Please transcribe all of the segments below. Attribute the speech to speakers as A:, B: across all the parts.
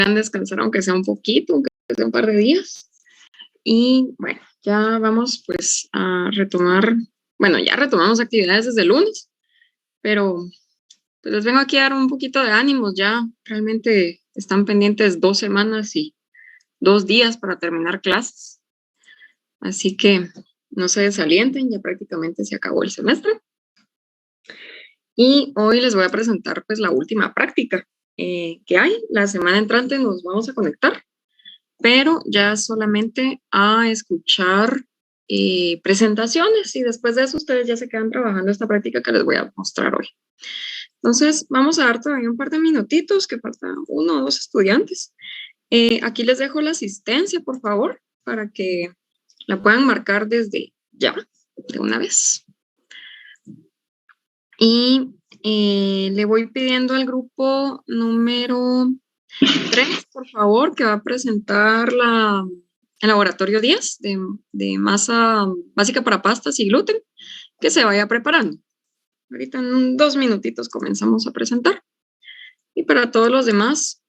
A: puedan descansar aunque sea un poquito, aunque sea un par de días. Y bueno, ya vamos pues a retomar, bueno, ya retomamos actividades desde el lunes, pero pues les vengo aquí a dar un poquito de ánimos. Ya realmente están pendientes 2 semanas y 2 días para terminar clases. Así que no se desalienten, ya prácticamente se acabó el semestre. Y hoy les voy a presentar pues la última práctica que hay. La semana entrante nos vamos a conectar, pero ya solamente a escuchar presentaciones, y después de eso ustedes ya se quedan trabajando esta práctica que les voy a mostrar hoy. Entonces vamos a dar todavía un par de minutitos, que faltan 1 o 2 estudiantes. Aquí les dejo la asistencia, por favor, para que la puedan marcar desde ya, de una vez. Y le voy pidiendo al grupo número 3, por favor, que va a presentar el laboratorio 10 de masa básica para pastas y gluten, que se vaya preparando. Ahorita en 2 minutitos comenzamos a presentar. Y para todos los demás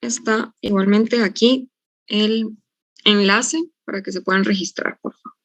A: está igualmente aquí el enlace para que se puedan registrar, por favor.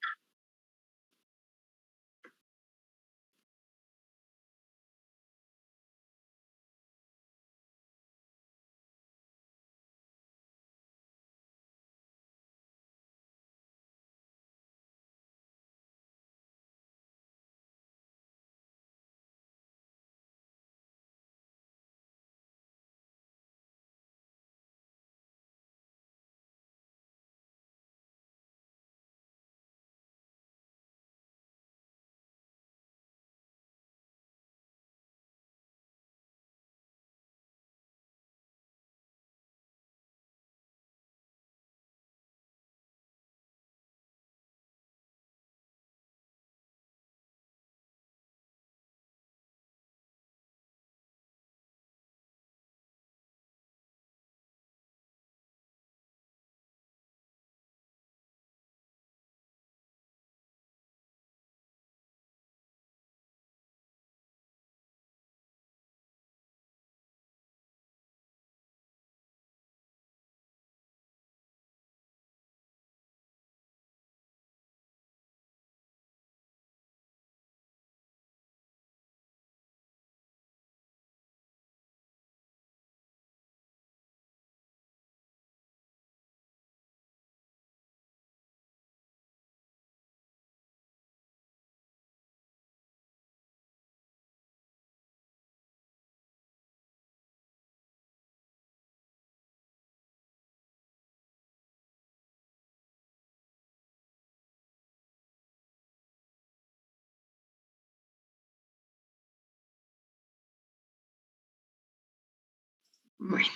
A: Bueno,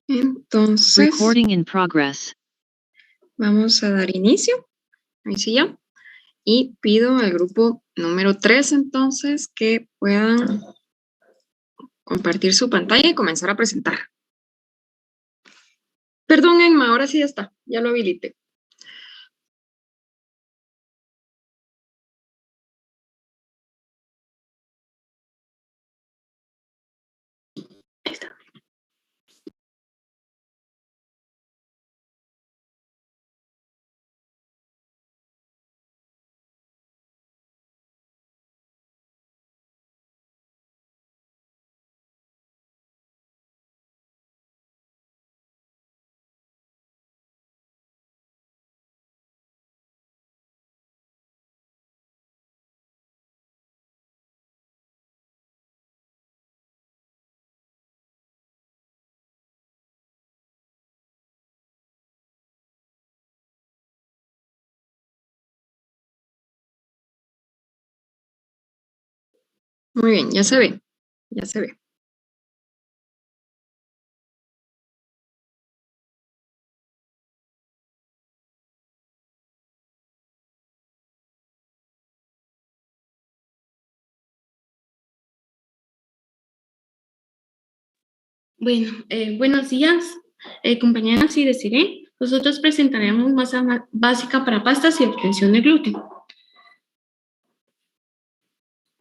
A: entonces
B: Recording in progress.
A: Vamos a dar inicio. Ahí sí ya. Y pido al grupo número 3 entonces que puedan compartir su pantalla y comenzar a presentar. Perdón, Emma, ahora sí ya está. Ya lo habilité. Ahí está. Muy bien, ya se ve. Ya se ve.
C: Bueno, buenos días, compañeras y Desiree. Nosotros presentaremos masa básica para pastas y obtención de gluten.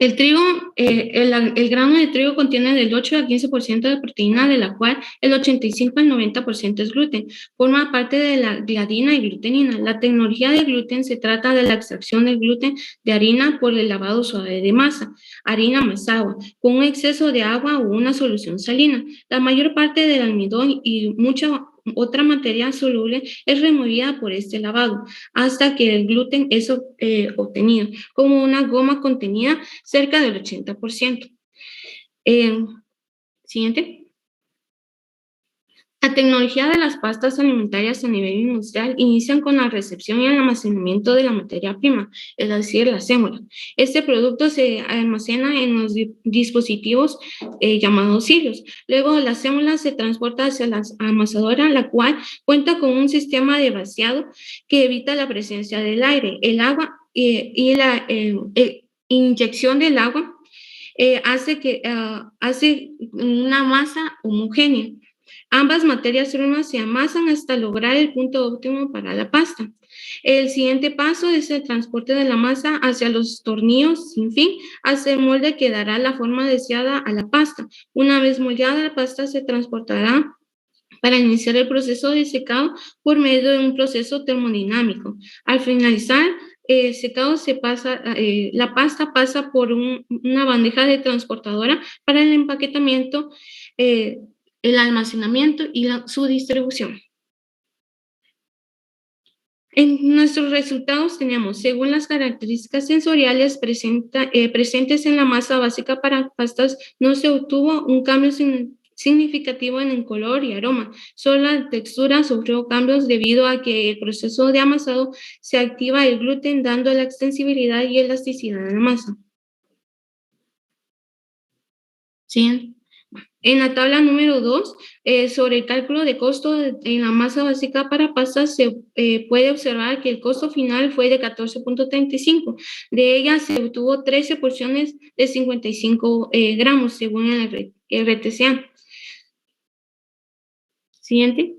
C: El trigo, el grano de trigo contiene del 8 al 15% de proteína, de la cual el 85 al 90% es gluten. Forma parte de la gliadina y glutenina. La tecnología de gluten se trata de la extracción del gluten de harina por el lavado suave de masa, harina más agua, con un exceso de agua o una solución salina. La mayor parte del almidón y mucha otra materia soluble es removida por este lavado hasta que el gluten es obtenido como una goma contenida cerca del 80%. Siguiente. La tecnología de las pastas alimentarias a nivel industrial inician con la recepción y el almacenamiento de la materia prima, es decir, la sémola. Este producto se almacena en los dispositivos llamados hilos. Luego, la sémola se transporta hacia la amasadora, la cual cuenta con un sistema de vaciado que evita la presencia del aire, el agua y la inyección del agua hace una masa homogénea. Ambas materias primas se amasan hasta lograr el punto óptimo para la pasta. El siguiente paso es el transporte de la masa hacia los tornillos sin fin, hasta el molde que dará la forma deseada a la pasta. Una vez moldeada, la pasta se transportará para iniciar el proceso de secado por medio de un proceso termodinámico. Al finalizar el secado, la pasta pasa por una bandeja de transportadora para el empaquetamiento, el almacenamiento y su distribución. En nuestros resultados tenemos, según las características sensoriales presentes en la masa básica para pastas, no se obtuvo un cambio significativo en el color y aroma. Solo la textura sufrió cambios debido a que el proceso de amasado se activa el gluten, dando la extensibilidad y elasticidad de la masa. ¿Sí? En la tabla número 2, sobre el cálculo de costo en la masa básica para pastas, se puede observar que el costo final fue de 14.35. De ellas se obtuvo 13 porciones de 55 gramos, según el RTCA. Siguiente.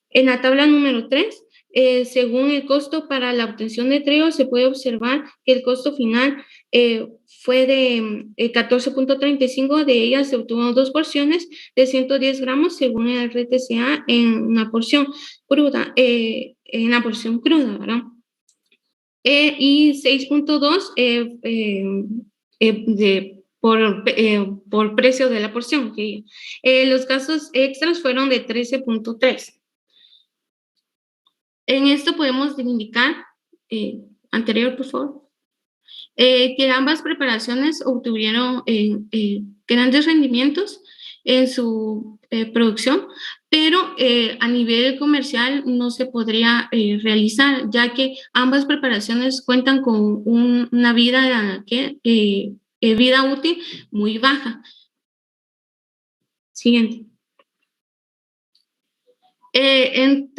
C: En la tabla número 3, según el costo para la obtención de trigo, se puede observar que el costo final fue de 14.35, de ellas se obtuvo 2 porciones de 110 gramos según el RTCA en una porción cruda, ¿verdad? Y 6.2 por precio de la porción. Los gastos extras fueron de 13.3. En esto podemos indicar, anterior, por favor, que ambas preparaciones obtuvieron grandes rendimientos en su producción, pero a nivel comercial no se podría realizar, ya que ambas preparaciones cuentan con una vida útil muy baja. Siguiente. En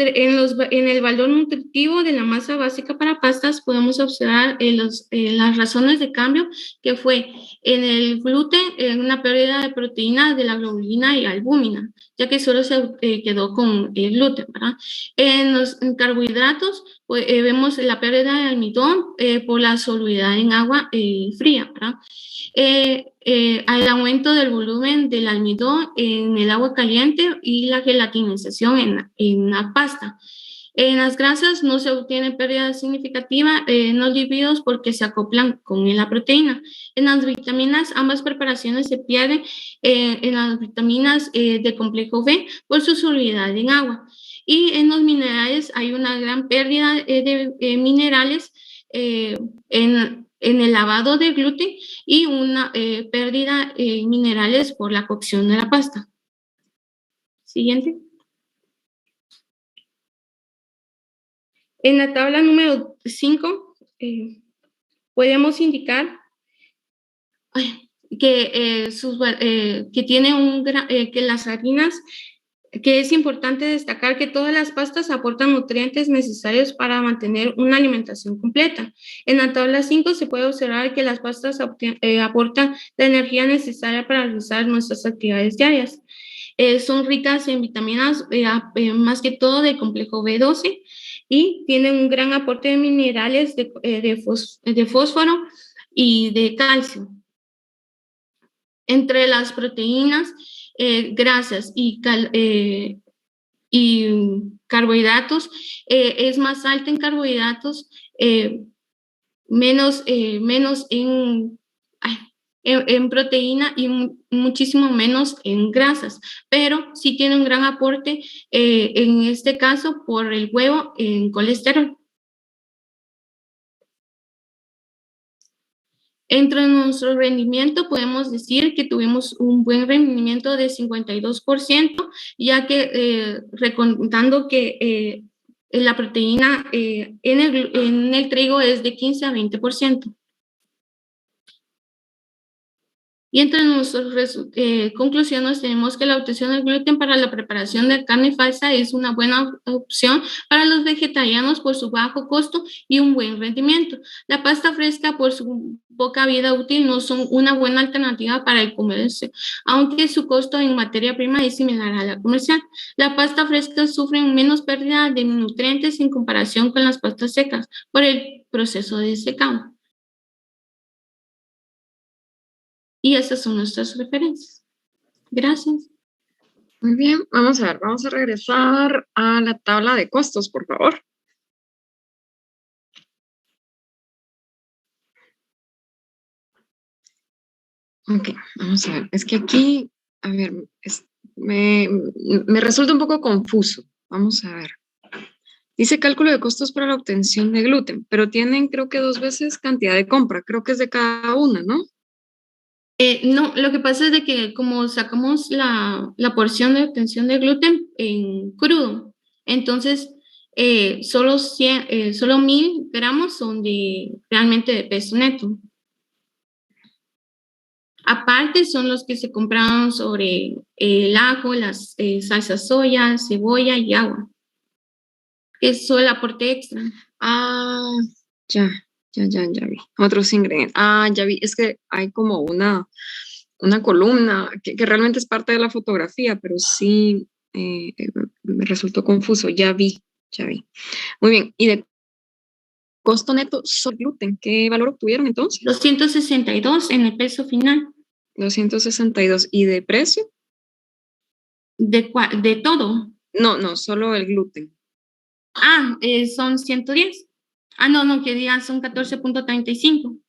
C: el valor nutritivo de la masa básica para pastas podemos observar las razones de cambio, que fue en el gluten, una pérdida de proteína de la globulina y albúmina, ya que solo se quedó con el gluten, ¿verdad? En los carbohidratos pues, vemos la pérdida de almidón por la solubilidad en agua fría, ¿verdad? Al aumento del volumen del almidón en el agua caliente y la gelatinización en la pasta. En las grasas no se obtiene pérdida significativa en los lípidos porque se acoplan con la proteína. En las vitaminas, ambas preparaciones se pierden en las vitaminas de complejo B por su solubilidad en agua. Y en los minerales hay una gran pérdida de minerales en el lavado de gluten y una pérdida de minerales por la cocción de la pasta. Siguiente. En la tabla número 5 podemos indicar que las harinas, que es importante destacar que todas las pastas aportan nutrientes necesarios para mantener una alimentación completa. En la tabla 5 se puede observar que las pastas aportan la energía necesaria para realizar nuestras actividades diarias. Son ricas en vitaminas, más que todo de complejo B12, y tienen un gran aporte de minerales de fósforo y de calcio. Entre las proteínas, grasas y carbohidratos, es más alta en carbohidratos, menos en proteína y muchísimo menos en grasas, pero sí tiene un gran aporte, en este caso, por el huevo en colesterol. Entre nuestro rendimiento podemos decir que tuvimos un buen rendimiento de 52%, ya que recordando que la proteína en el trigo es de 15 a 20%. Y entre nuestras conclusiones tenemos que la obtención del gluten para la preparación de carne falsa es una buena opción para los vegetarianos por su bajo costo y un buen rendimiento. La pasta fresca, por su poca vida útil, no son una buena alternativa para el comercio, aunque su costo en materia prima es similar a la comercial. La pasta fresca sufre menos pérdida de nutrientes en comparación con las pastas secas por el proceso de secado. Y esas son nuestras referencias. Gracias.
A: Muy bien, vamos a ver, vamos a regresar a la tabla de costos, por favor. Ok, vamos a ver, es que aquí, a ver, me resulta un poco confuso. Vamos a ver. Dice cálculo de costos para la obtención de gluten, pero tienen creo que 2 veces cantidad de compra, creo que es de cada una, ¿no?
C: No, lo que pasa es de que como sacamos la porción de obtención de gluten en crudo, entonces solo 1000 gramos son realmente de peso neto. Aparte son los que se compraron sobre el ajo, las salsas soya, cebolla y agua. Eso es el aporte extra.
A: Ah, ya vi. Otros ingredientes. Ah, ya vi. Es que hay como una columna que realmente es parte de la fotografía, pero sí me resultó confuso. Ya vi. Muy bien. Y de costo neto sobre gluten, ¿qué valor obtuvieron entonces?
C: 262 en el peso final.
A: 262. ¿Y de precio?
C: ¿De todo?
A: No, solo el gluten.
C: Son 110. No, que digan son 14.35. O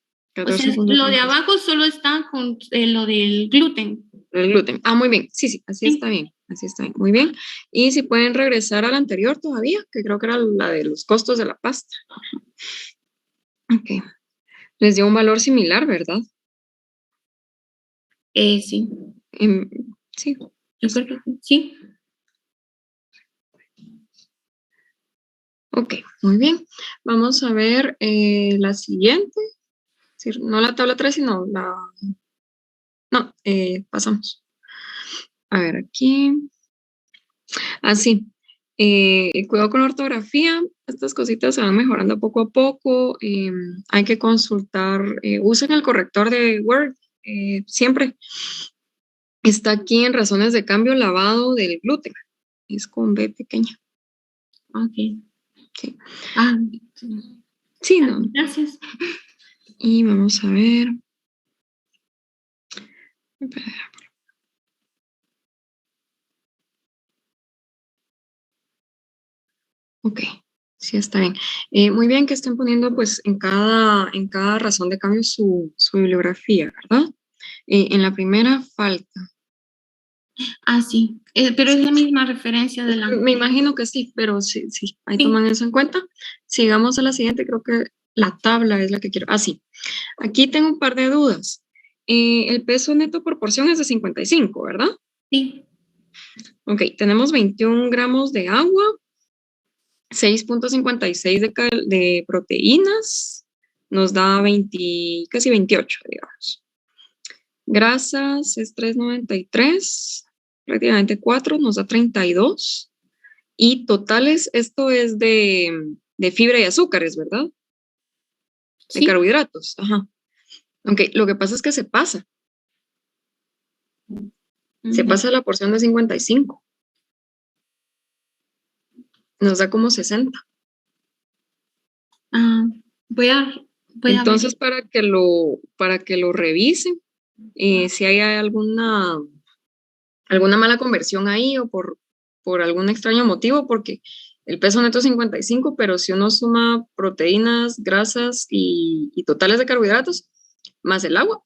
C: sea, lo de abajo solo está con lo del gluten.
A: El gluten. Ah, muy bien. Sí, así está bien. Así está bien. Muy bien. Y si pueden regresar a la anterior todavía, que creo que era la de los costos de la pasta. Ok. Les dio un valor similar, ¿verdad?
C: Sí.
A: Sí.
C: Yo creo que sí.
A: Ok, muy bien. Vamos a ver la siguiente. Es decir, no la tabla 3, sino la... No, pasamos. A ver, aquí. Así. Cuidado con la ortografía. Estas cositas se van mejorando poco a poco. Hay que consultar. Usen el corrector de Word siempre. Está aquí en razones de cambio lavado del gluten. Es con B pequeña.
C: Ok.
A: Sí. Sí, no.
C: Gracias.
A: Y vamos a ver. Ok, sí está bien. Muy bien que estén poniendo pues en cada razón de cambio su bibliografía, ¿verdad? En la primera falta.
C: Sí, pero es la misma referencia de la...
A: Me imagino que sí, pero sí, ahí toman eso en cuenta. Sigamos a la siguiente, creo que la tabla es la que quiero. Sí, aquí tengo un par de dudas. El peso neto por porción es de 55, ¿verdad?
C: Sí.
A: Ok, tenemos 21 gramos de agua, 6.56 de proteínas, nos da casi 28, digamos. Grasas es 3.93, prácticamente 4, nos da 32. Y totales, esto es de fibra y azúcares, ¿verdad? De carbohidratos, ajá. Ok, lo que pasa es que se pasa. Se pasa la porción de 55. Nos da como 60.
C: Voy a Voy a ver.
A: Entonces, para que lo revisen, si hay alguna mala conversión ahí o por algún extraño motivo, porque el peso neto es 55, pero si uno suma proteínas, grasas y totales de carbohidratos, más el agua,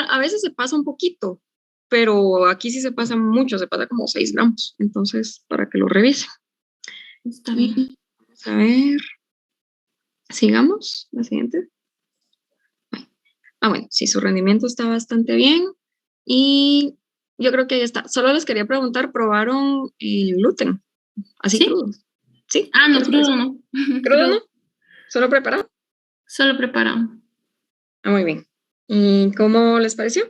A: a veces se pasa un poquito, pero aquí sí se pasa mucho, se pasa como 6 gramos. Entonces, para que lo revisen.
C: Está bien.
A: Vamos a ver. Sigamos, la siguiente. Bueno, sí, su rendimiento está bastante bien y yo creo que ahí está. Solo les quería preguntar, ¿probaron el gluten? Así
C: ¿Sí?
A: crudo. ¿Sí?
C: Ah,
A: ¿Qué
C: no,
A: les pareció?
C: crudo no.
A: ¿Crudo no?
C: Crudo.
A: ¿Solo preparado?
C: Solo preparado.
A: Muy bien. ¿Y cómo les pareció?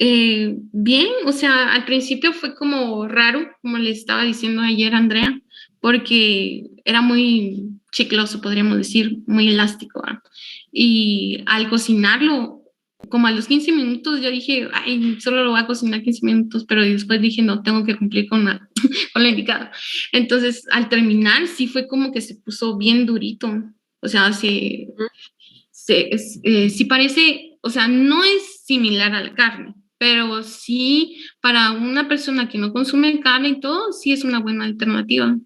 C: Bien, o sea, al principio fue como raro, como le estaba diciendo ayer a Andrea, porque era muy chicloso, podríamos decir, muy elástico, ¿verdad? Y al cocinarlo, como a los 15 minutos, yo dije, ay, solo lo voy a cocinar 15 minutos, pero después dije, no, tengo que cumplir con con lo indicado. Entonces, al terminar, sí fue como que se puso bien durito, o sea, sí parece, o sea, no es similar a la carne, pero sí para una persona que no consume carne y todo, sí es una buena alternativa,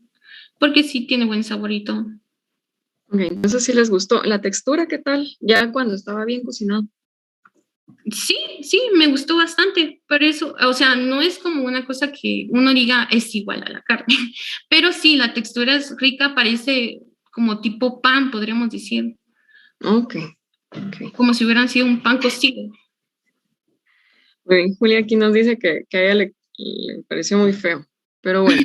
C: porque sí tiene buen saborito.
A: Ok, entonces sí les gustó. ¿La textura qué tal? Ya cuando estaba bien cocinado.
C: Sí, sí, me gustó bastante, pero eso, o sea, no es como una cosa que uno diga es igual a la carne, pero sí, la textura es rica, parece como tipo pan, podríamos decir,
A: Ok, ok.
C: como si hubieran sido un pan cocido.
A: Muy bien. Julia aquí nos dice que a ella le pareció muy feo, pero bueno.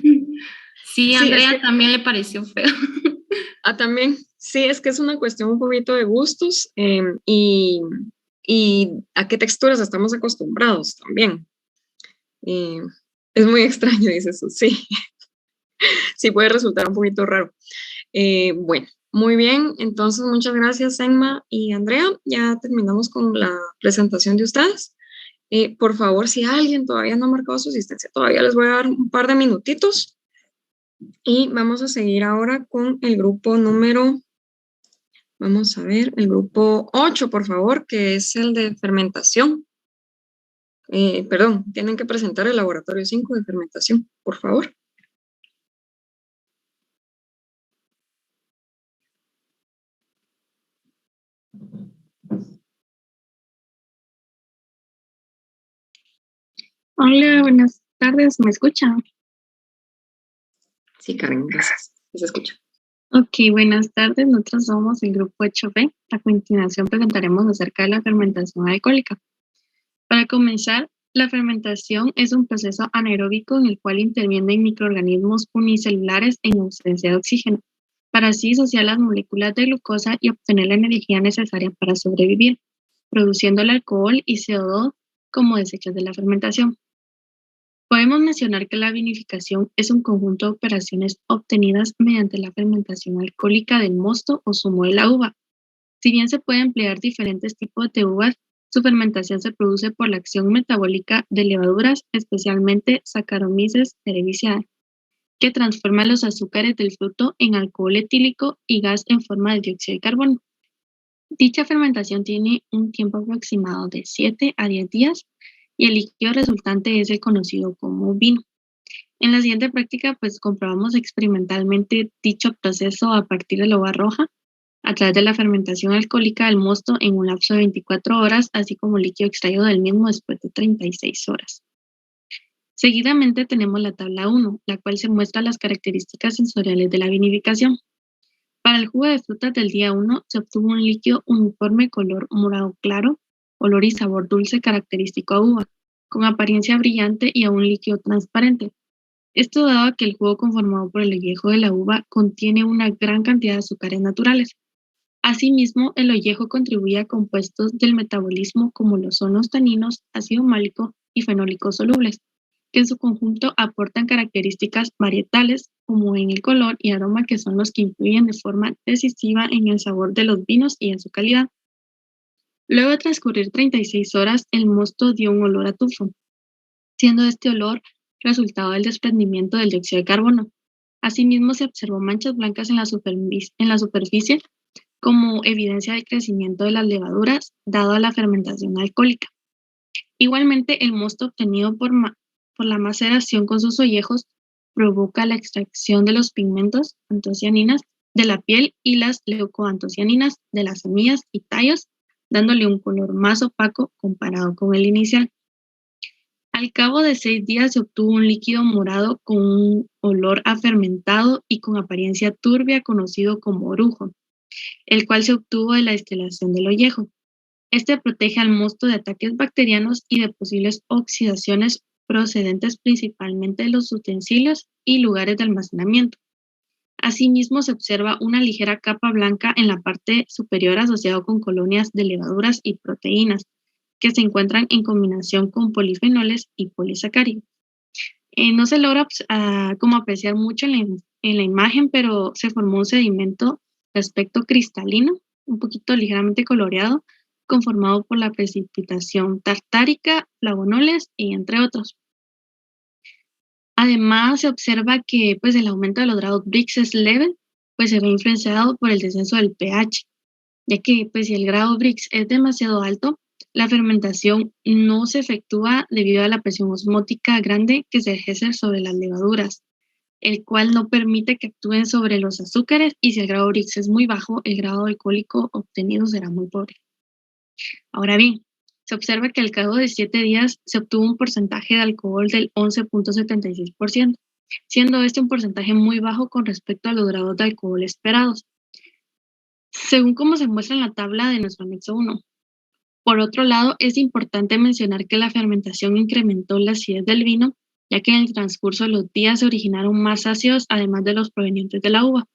C: Sí, a
A: Sí, es
C: Andrea
A: que
C: también le pareció feo.
A: también, sí, es que es una cuestión un poquito de gustos y a qué texturas estamos acostumbrados también. Eh, es muy extraño, dice eso, sí, sí puede resultar un poquito raro. Bueno, muy bien, entonces muchas gracias, Emma y Andrea. Ya terminamos con la presentación de ustedes. Por favor, si alguien todavía no ha marcado su asistencia, todavía les voy a dar un par de minutitos y vamos a seguir ahora con el grupo número. Vamos a ver, el grupo 8, por favor, que es el de fermentación. Perdón, tienen que presentar el laboratorio 5 de fermentación, por favor.
B: Hola, buenas tardes, ¿me escuchan?
A: Sí, Karen, gracias. Se escucha.
B: Ok, buenas tardes, nosotros somos el grupo 8B. A continuación presentaremos acerca de la fermentación alcohólica. Para comenzar, la fermentación es un proceso anaeróbico en el cual intervienen microorganismos unicelulares en ausencia de oxígeno, para así disociar las moléculas de glucosa y obtener la energía necesaria para sobrevivir, produciendo el alcohol y CO2 como desechos de la fermentación. Podemos mencionar que la vinificación es un conjunto de operaciones obtenidas mediante la fermentación alcohólica del mosto o zumo de la uva. Si bien se pueden emplear diferentes tipos de uvas, su fermentación se produce por la acción metabólica de levaduras, especialmente Saccharomyces cerevisiae, que transforma los azúcares del fruto en alcohol etílico y gas en forma de dióxido de carbono. Dicha fermentación tiene un tiempo aproximado de 7 a 10 días y el líquido resultante es el conocido como vino. En la siguiente práctica, pues comprobamos experimentalmente dicho proceso a partir de la uva roja a través de la fermentación alcohólica del mosto en un lapso de 24 horas, así como líquido extraído del mismo después de 36 horas. Seguidamente tenemos la tabla 1, la cual se muestra las características sensoriales de la vinificación. Para el jugo de frutas del día 1 se obtuvo un líquido uniforme color morado claro, olor y sabor dulce característico a uva, con apariencia brillante y a un líquido transparente. Esto dado a que el jugo conformado por el ollejo de la uva contiene una gran cantidad de azúcares naturales. Asimismo, el ollejo contribuye a compuestos del metabolismo como lo son los taninos, ácido málico y fenólicos solubles, que en su conjunto aportan características varietales como en el color y aroma que son los que influyen de forma decisiva en el sabor de los vinos y en su calidad. Luego de transcurrir 36 horas, el mosto dio un olor a tufo, siendo este olor resultado del desprendimiento del dióxido de carbono. Asimismo, se observó manchas blancas en la superficie como evidencia del crecimiento de las levaduras dado a la fermentación alcohólica. Igualmente, el mosto obtenido por la maceración con sus ollejos provoca la extracción de los pigmentos antocianinas de la piel y las leucoantocianinas de las semillas y tallos, dándole un color más opaco comparado con el inicial. Al cabo de 6 días se obtuvo un líquido morado con un olor a fermentado y con apariencia turbia conocido como orujo, el cual se obtuvo de la destilación del ollejo. Este protege al mosto de ataques bacterianos y de posibles oxidaciones procedentes principalmente de los utensilios y lugares de almacenamiento. Asimismo, se observa una ligera capa blanca en la parte superior asociado con colonias de levaduras y proteínas que se encuentran en combinación con polifenoles y polisacáridos. No se logra como apreciar mucho en la imagen, pero se formó un sedimento de aspecto cristalino, un poquito ligeramente coloreado, conformado por la precipitación tartárica, flavonoles y entre otros. Además, se observa que pues, el aumento de los grados Brix es leve, pues se ve influenciado por el descenso del pH, ya que pues, si el grado Brix es demasiado alto, la fermentación no se efectúa debido a la presión osmótica grande que se ejerce sobre las levaduras, el cual no permite que actúen sobre los azúcares, y si el grado Brix es muy bajo, el grado alcohólico obtenido será muy pobre. Ahora bien, se observa que al cabo de 7 días se obtuvo un porcentaje de alcohol del 11.76%, siendo este un porcentaje muy bajo con respecto a los grados de alcohol esperados, según como se muestra en la tabla de nuestro anexo 1. Por otro lado, es importante mencionar que la fermentación incrementó la acidez del vino, ya que en el transcurso de los días se originaron más ácidos, además de los provenientes de la uva.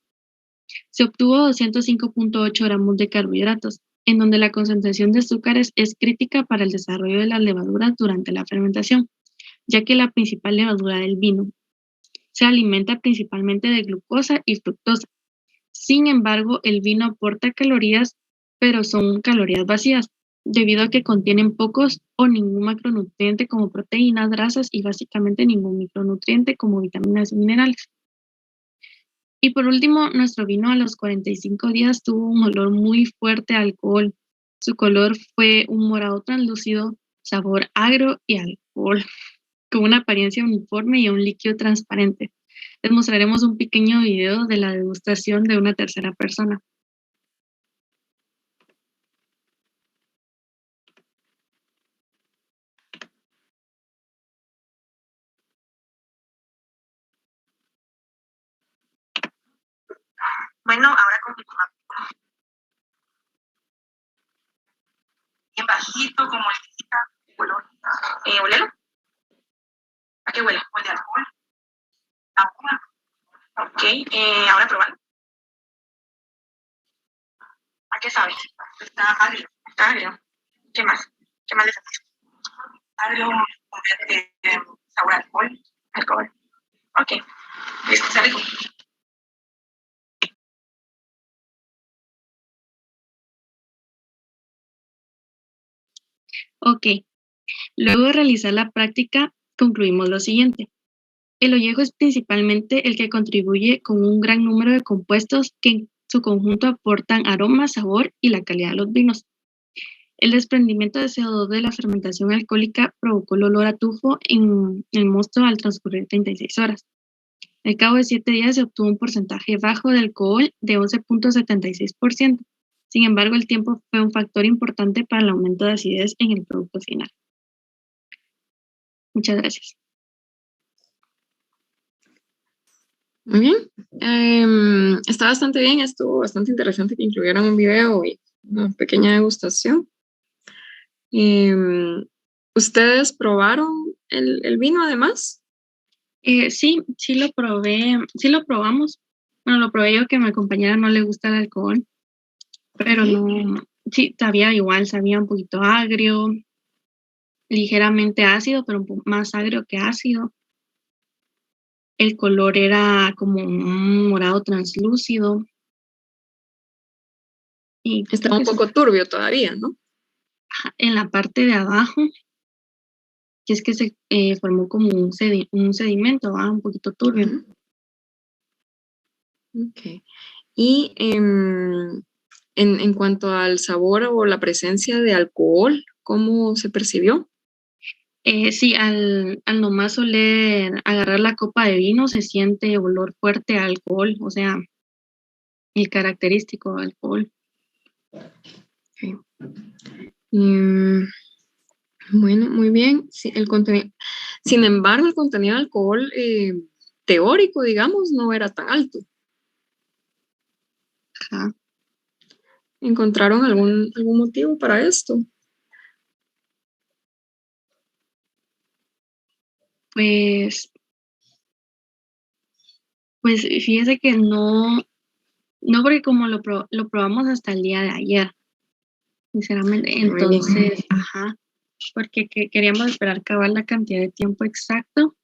B: Se obtuvo 205.8 gramos de carbohidratos, en donde la concentración de azúcares es crítica para el desarrollo de las levaduras durante la fermentación, ya que la principal levadura del vino se alimenta principalmente de glucosa y fructosa. Sin embargo, el vino aporta calorías, pero son calorías vacías, debido a que contienen pocos o ningún macronutriente como proteínas, grasas y básicamente ningún micronutriente como vitaminas y minerales. Y por último, nuestro vino a los 45 días tuvo un olor muy fuerte a alcohol. Su color fue un morado translúcido, sabor agrio y alcohol, con una apariencia uniforme y un líquido transparente. Les mostraremos un pequeño video de la degustación de una tercera persona.
D: Bueno, ahora continuamos. Bien bajito, como el color. ¿Olelo? ¿A qué huele? ¿Huele a alcohol? ¿A uva? Ok, ahora probar. ¿A qué sabe? Está agrio. Está agrio. ¿Qué más? ¿Qué más le sentís? Agrio, sabor a alcohol. Alcohol. Ok. Listo, está rico.
B: Ok, luego de realizar la práctica, concluimos lo siguiente. El ollejo es principalmente el que contribuye con un gran número de compuestos que en su conjunto aportan aroma, sabor y la calidad de los vinos. El desprendimiento de CO2 de la fermentación alcohólica provocó el olor a tufo en el mosto al transcurrir 36 horas. Al cabo de 7 días se obtuvo un porcentaje bajo de alcohol de 11.76%. Sin embargo, el tiempo fue un factor importante para el aumento de acidez en el producto final. Muchas gracias.
A: Muy bien. Está bastante bien, estuvo bastante interesante que incluyeran un video y una pequeña degustación. ¿Ustedes probaron el vino además?
B: Sí lo probé, sí lo probamos. Bueno, lo probé yo, que a mi compañera no le gusta el alcohol, pero no, sí, sabía un poquito agrio, ligeramente ácido, pero un poco más agrio que ácido. El color era como un morado translúcido. Y
A: Estaba un poco turbio todavía, ¿no?
B: En la parte de abajo, que es que se formó como un sedimento, un poquito turbio.
A: Ok. Y En cuanto al sabor o la presencia de alcohol, ¿cómo se percibió?
B: Sí, al nomás oler, agarrar la copa de vino, se siente olor fuerte a alcohol, o sea, el característico alcohol.
A: Okay. Bueno, muy bien. Sí, sin embargo, el contenido de alcohol teórico, digamos, no era tan alto.
B: Ajá.
A: ¿Encontraron algún motivo para esto?
B: Pues fíjese que no, porque como lo probamos hasta el día de ayer, sinceramente,
A: Muy bien.
B: entonces, ajá, porque queríamos esperar acabar la cantidad de tiempo exacto,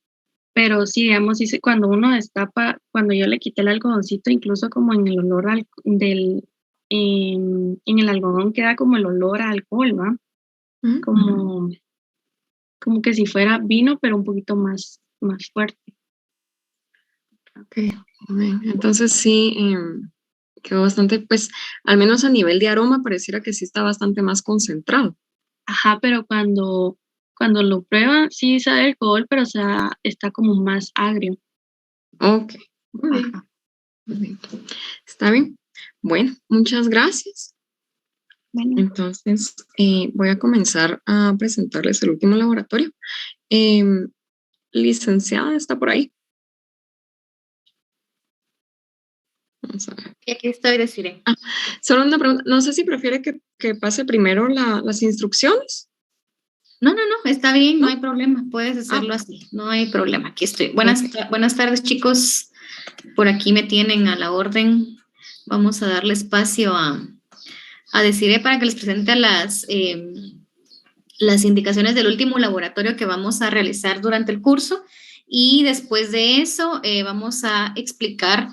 B: pero sí, digamos, cuando uno destapa, cuando yo le quité el algodoncito, incluso como en el olor en el algodón queda como el olor a alcohol, ¿va? Como que si fuera vino, pero un poquito más fuerte.
A: Ok, bien. Entonces sí, quedó bastante, pues, al menos a nivel de aroma, pareciera que sí está bastante más concentrado.
B: Ajá, pero cuando lo prueba, sí sabe alcohol, pero o sea, está como más agrio.
A: Ok, muy bien.
B: Ajá.
A: Muy bien. Está bien. Bueno, muchas gracias.
B: Bueno,
A: Entonces, voy a comenzar a presentarles el último laboratorio. Licenciada, ¿está por ahí? Vamos a ver.
E: Aquí estoy, deciré.
A: Solo una pregunta. No sé si prefiere que pase primero las instrucciones.
E: No, está bien, no
A: ¿No?
E: hay problema, puedes hacerlo así, no hay problema, aquí estoy. Buenas tardes, chicos, por aquí me tienen a la orden. Vamos a darle espacio a Desiree para que les presente las indicaciones del último laboratorio que vamos a realizar durante el curso y después de eso vamos a explicar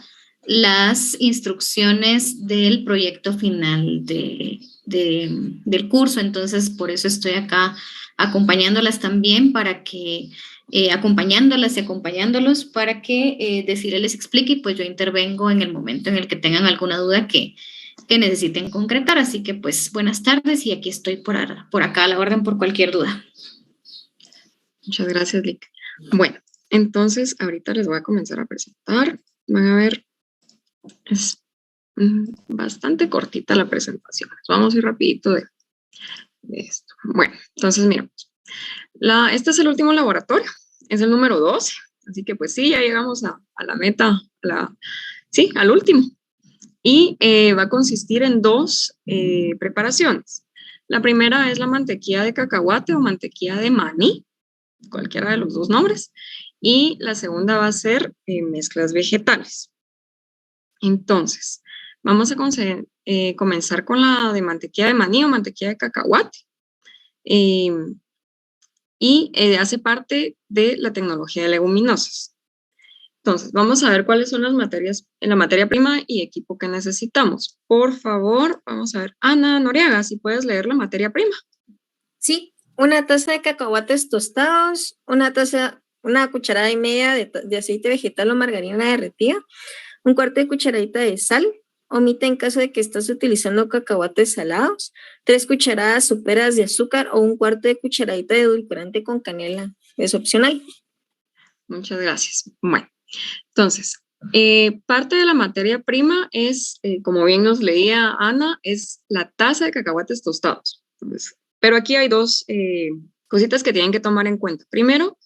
E: las instrucciones del proyecto final del curso. Entonces, por eso estoy acá acompañándolas también para que, acompañándolas y acompañándolos para que Desiree les explique y pues yo intervengo en el momento en el que tengan alguna duda que necesiten concretar. Así que pues buenas tardes y aquí estoy por acá a la orden por cualquier duda.
A: Muchas gracias, Lick. Bueno, entonces ahorita les voy a comenzar a presentar. Van a ver, es bastante cortita la presentación. Vamos a ir rapidito de esto. Bueno, entonces miramos. Este es el último laboratorio, es el número 12. Así que pues sí, ya llegamos a la meta, sí, al último. Y va a consistir en dos preparaciones. La primera es la mantequilla de cacahuate o mantequilla de maní, cualquiera de los dos nombres. Y la segunda va a ser mezclas vegetales. Entonces, vamos a comenzar con la de mantequilla de maní o mantequilla de cacahuate. Y hace parte de la tecnología de leguminosas. Entonces, vamos a ver cuáles son las materias, la materia prima y equipo que necesitamos. Por favor, vamos a ver. Ana Noriega, si puedes leer la materia prima.
F: Sí, una taza de cacahuates tostados, una cucharada y media de aceite vegetal o margarina derretida, un cuarto de cucharadita de sal, omite en caso de que estés utilizando cacahuates salados, 3 cucharadas soperas de azúcar o un cuarto de cucharadita de edulcorante con canela. Es opcional.
A: Muchas gracias. Bueno, entonces, parte de la materia prima es, como bien nos leía Ana, es la taza de cacahuates tostados. Entonces, pero aquí hay dos cositas que tienen que tomar en cuenta. Primero,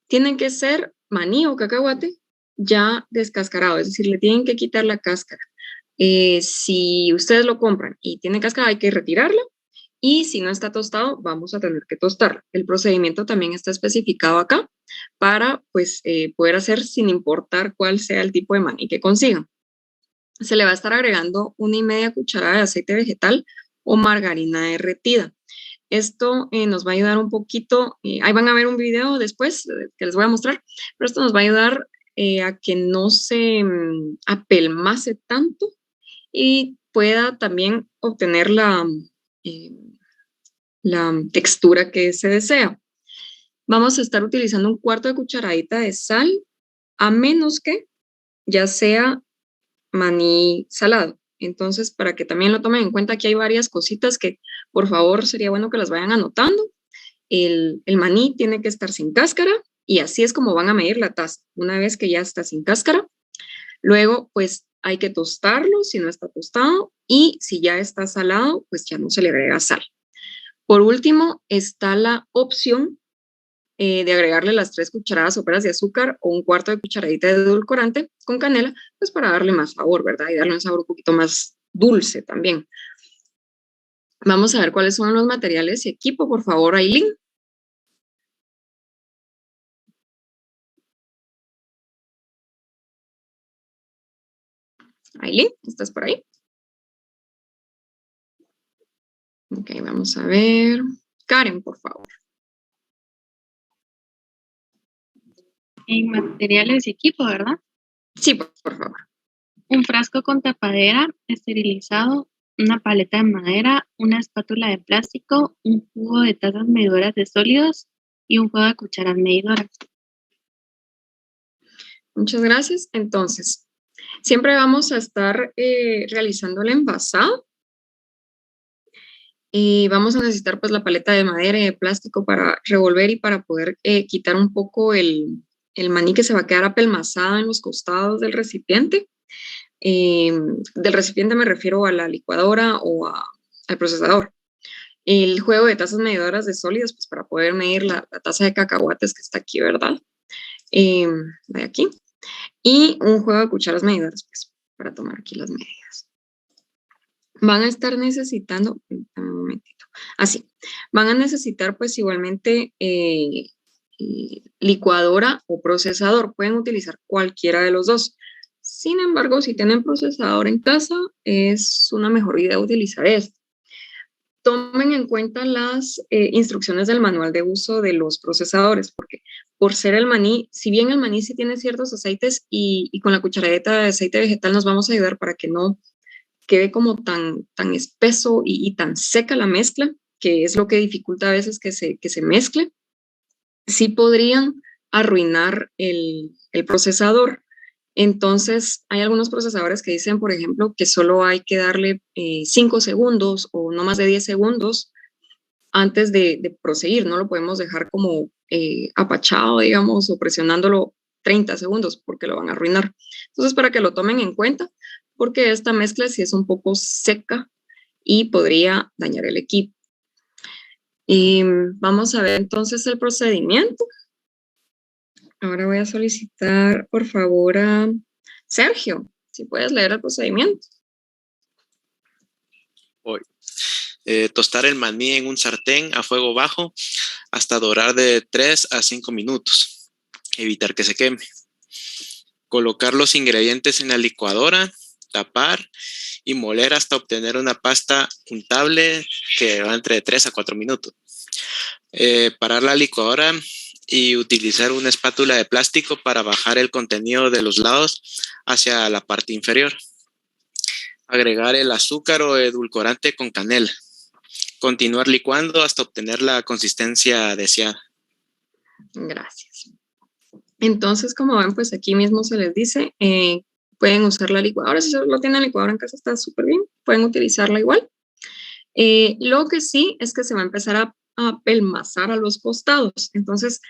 A: tienen que ser maní o cacahuate ya descascarado, es decir, le tienen que quitar la cáscara. Si ustedes lo compran y tiene cáscara, hay que retirarla. Y si no está tostado, vamos a tener que tostarlo. El procedimiento también está especificado acá para pues, poder hacer sin importar cuál sea el tipo de maní que consigan. Se le va a estar agregando 1,5 cucharadas de aceite vegetal o margarina derretida. Esto nos va a ayudar un poquito, ahí van a ver un video después que les voy a mostrar, pero esto nos va a ayudar a que no se apelmace tanto y pueda también obtener la textura que se desea. Vamos a estar utilizando un cuarto de cucharadita de sal, a menos que ya sea maní salado. Entonces, para que también lo tomen en cuenta, aquí hay varias cositas que por favor sería bueno que las vayan anotando. El maní tiene que estar sin cáscara y así es como van a medir la taza. Una vez que ya está sin cáscara, luego pues hay que tostarlo si no está tostado y si ya está salado, pues ya no se le agrega sal. Por último, está la opción de agregarle las 3 cucharadas soperas de azúcar o un cuarto de cucharadita de edulcorante con canela, pues para darle más sabor, ¿verdad? Y darle un sabor un poquito más dulce también. Vamos a ver cuáles son los materiales y equipo, por favor, Aileen. Aileen, ¿estás por ahí? Ok, vamos a ver. Karen, por favor.
B: En materiales y equipo, ¿verdad?
A: Sí, por favor.
B: Un frasco con tapadera esterilizado, una paleta de madera, una espátula de plástico, un jugo de tazas medidoras de sólidos y un juego de cucharas medidoras.
A: Muchas gracias. Entonces, siempre vamos a estar realizando el envasado. Y vamos a necesitar pues la paleta de madera y de plástico para revolver y para poder quitar un poco el maní que se va a quedar apelmazado en los costados del recipiente. Del recipiente me refiero a la licuadora o al procesador. El juego de tazas medidoras de sólidos, pues para poder medir la taza de cacahuates que está aquí, ¿verdad? De aquí. Y un juego de cucharas medidoras, pues para tomar aquí las medidas. Van a estar necesitando, un momentito, así, van a necesitar pues igualmente licuadora o procesador. Pueden utilizar cualquiera de los dos. Sin embargo, si tienen procesador en casa, es una mejor idea utilizar este. Tomen en cuenta las instrucciones del manual de uso de los procesadores, porque por ser el maní, si bien el maní sí tiene ciertos aceites y con la cucharadita de aceite vegetal nos vamos a ayudar para que no quede como tan espeso y tan seca la mezcla, que es lo que dificulta a veces que se mezcle, sí podrían arruinar el procesador. Entonces, hay algunos procesadores que dicen, por ejemplo, que solo hay que darle 5 segundos o no más de 10 segundos antes de proseguir. No lo podemos dejar como apachado, digamos, o presionándolo 30 segundos porque lo van a arruinar. Entonces, para que lo tomen en cuenta, porque esta mezcla sí es un poco seca y podría dañar el equipo. Y vamos a ver entonces el procedimiento. Ahora voy a solicitar, por favor, a Sergio, si puedes leer el procedimiento.
G: Voy. Tostar el maní en un sartén a fuego bajo hasta dorar de 3 a 5 minutos. Evitar que se queme. Colocar los ingredientes en la licuadora, tapar y moler hasta obtener una pasta untable que va entre 3 a 4 minutos. Parar la licuadora y utilizar una espátula de plástico para bajar el contenido de los lados hacia la parte inferior. Agregar el azúcar o edulcorante con canela. Continuar licuando hasta obtener la consistencia deseada.
A: Gracias. Entonces, como ven, pues aquí mismo se les dice, pueden usar la licuadora. Si solo tienen licuadora en casa está súper bien, pueden utilizarla igual. Lo que sí es que se va a empezar a apelmazar a los costados. Entonces,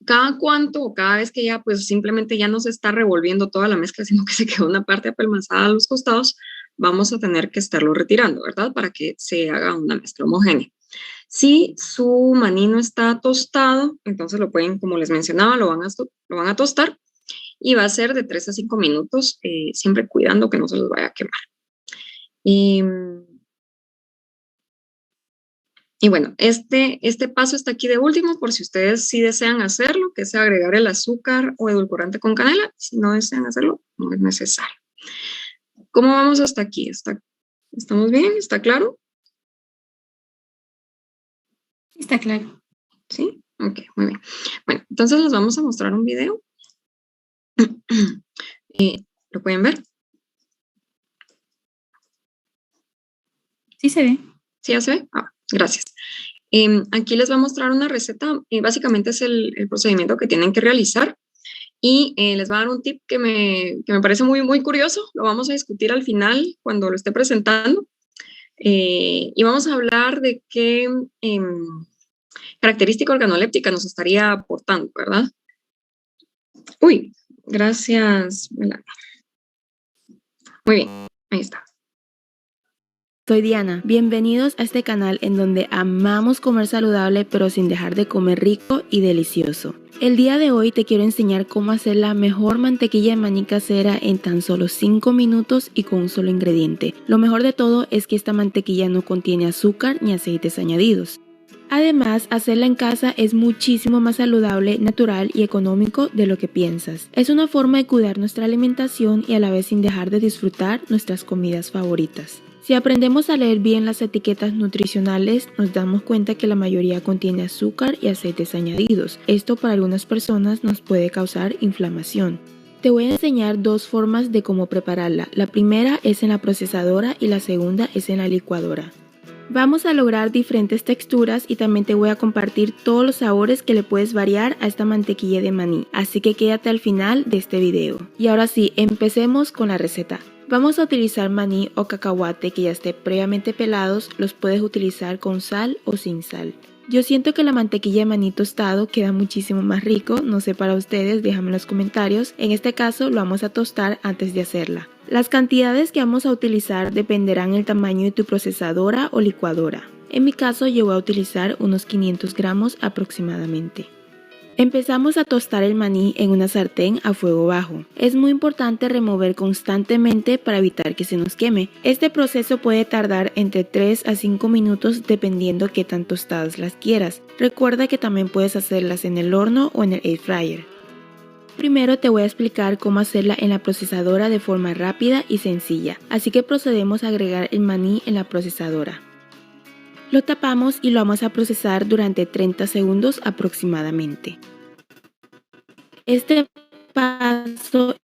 A: cada cuánto o cada vez que ya pues simplemente ya no se está revolviendo toda la mezcla, sino que se quedó una parte apelmazada a los costados, vamos a tener que estarlo retirando, ¿verdad? Para que se haga una mezcla homogénea. Si su maní no está tostado, entonces lo pueden, como les mencionaba, lo van a tostar y va a ser de 3 a 5 minutos, siempre cuidando que no se los vaya a quemar. Y bueno, este paso está aquí de último por si ustedes sí desean hacerlo, que es agregar el azúcar o edulcorante con canela. Si no desean hacerlo, no es necesario. ¿Cómo vamos hasta aquí? ¿Estamos bien? ¿Está claro?
E: Está claro.
A: ¿Sí? Ok, muy bien. Bueno, entonces les vamos a mostrar un video. ¿Lo pueden ver?
E: Sí se ve.
A: ¿Sí ya se ve? Gracias. Aquí les voy a mostrar una receta. Básicamente es el procedimiento que tienen que realizar. Y les voy a dar un tip que me parece muy, muy curioso. Lo vamos a discutir al final cuando lo esté presentando. Y vamos a hablar de qué característica organoléptica nos estaría aportando, ¿verdad? Uy, gracias, Melania. Muy bien, ahí está.
H: Soy Diana, bienvenidos a este canal en donde amamos comer saludable pero sin dejar de comer rico y delicioso. El día de hoy te quiero enseñar cómo hacer la mejor mantequilla de maní casera en tan solo 5 minutos y con un solo ingrediente. Lo mejor de todo es que esta mantequilla no contiene azúcar ni aceites añadidos. Además, hacerla en casa es muchísimo más saludable, natural y económico de lo que piensas. Es una forma de cuidar nuestra alimentación y a la vez sin dejar de disfrutar nuestras comidas favoritas. Si aprendemos a leer bien las etiquetas nutricionales, nos damos cuenta que la mayoría contiene azúcar y aceites añadidos. Esto para algunas personas nos puede causar inflamación. Te voy a enseñar dos formas de cómo prepararla. La primera es en la procesadora y la segunda es en la licuadora. Vamos a lograr diferentes texturas y también te voy a compartir todos los sabores que le puedes variar a esta mantequilla de maní, así que quédate al final de este video. Y ahora sí, empecemos con la receta. Vamos a utilizar maní o cacahuate que ya esté previamente pelados, los puedes utilizar con sal o sin sal. Yo siento que la mantequilla de maní tostado queda muchísimo más rico, no sé para ustedes, déjame en los comentarios. En este caso lo vamos a tostar antes de hacerla. Las cantidades que vamos a utilizar dependerán del tamaño de tu procesadora o licuadora. En mi caso yo voy a utilizar unos 500 gramos aproximadamente. Empezamos a tostar el maní en una sartén a fuego bajo. Es muy importante remover constantemente para evitar que se nos queme. Este proceso puede tardar entre 3 a 5 minutos dependiendo qué tan tostadas las quieras. Recuerda que también puedes hacerlas en el horno o en el air fryer. Primero te voy a explicar cómo hacerla en la procesadora de forma rápida y sencilla. Así que procedemos a agregar el maní en la procesadora. Lo tapamos y lo vamos a procesar durante 30 segundos aproximadamente. Este paso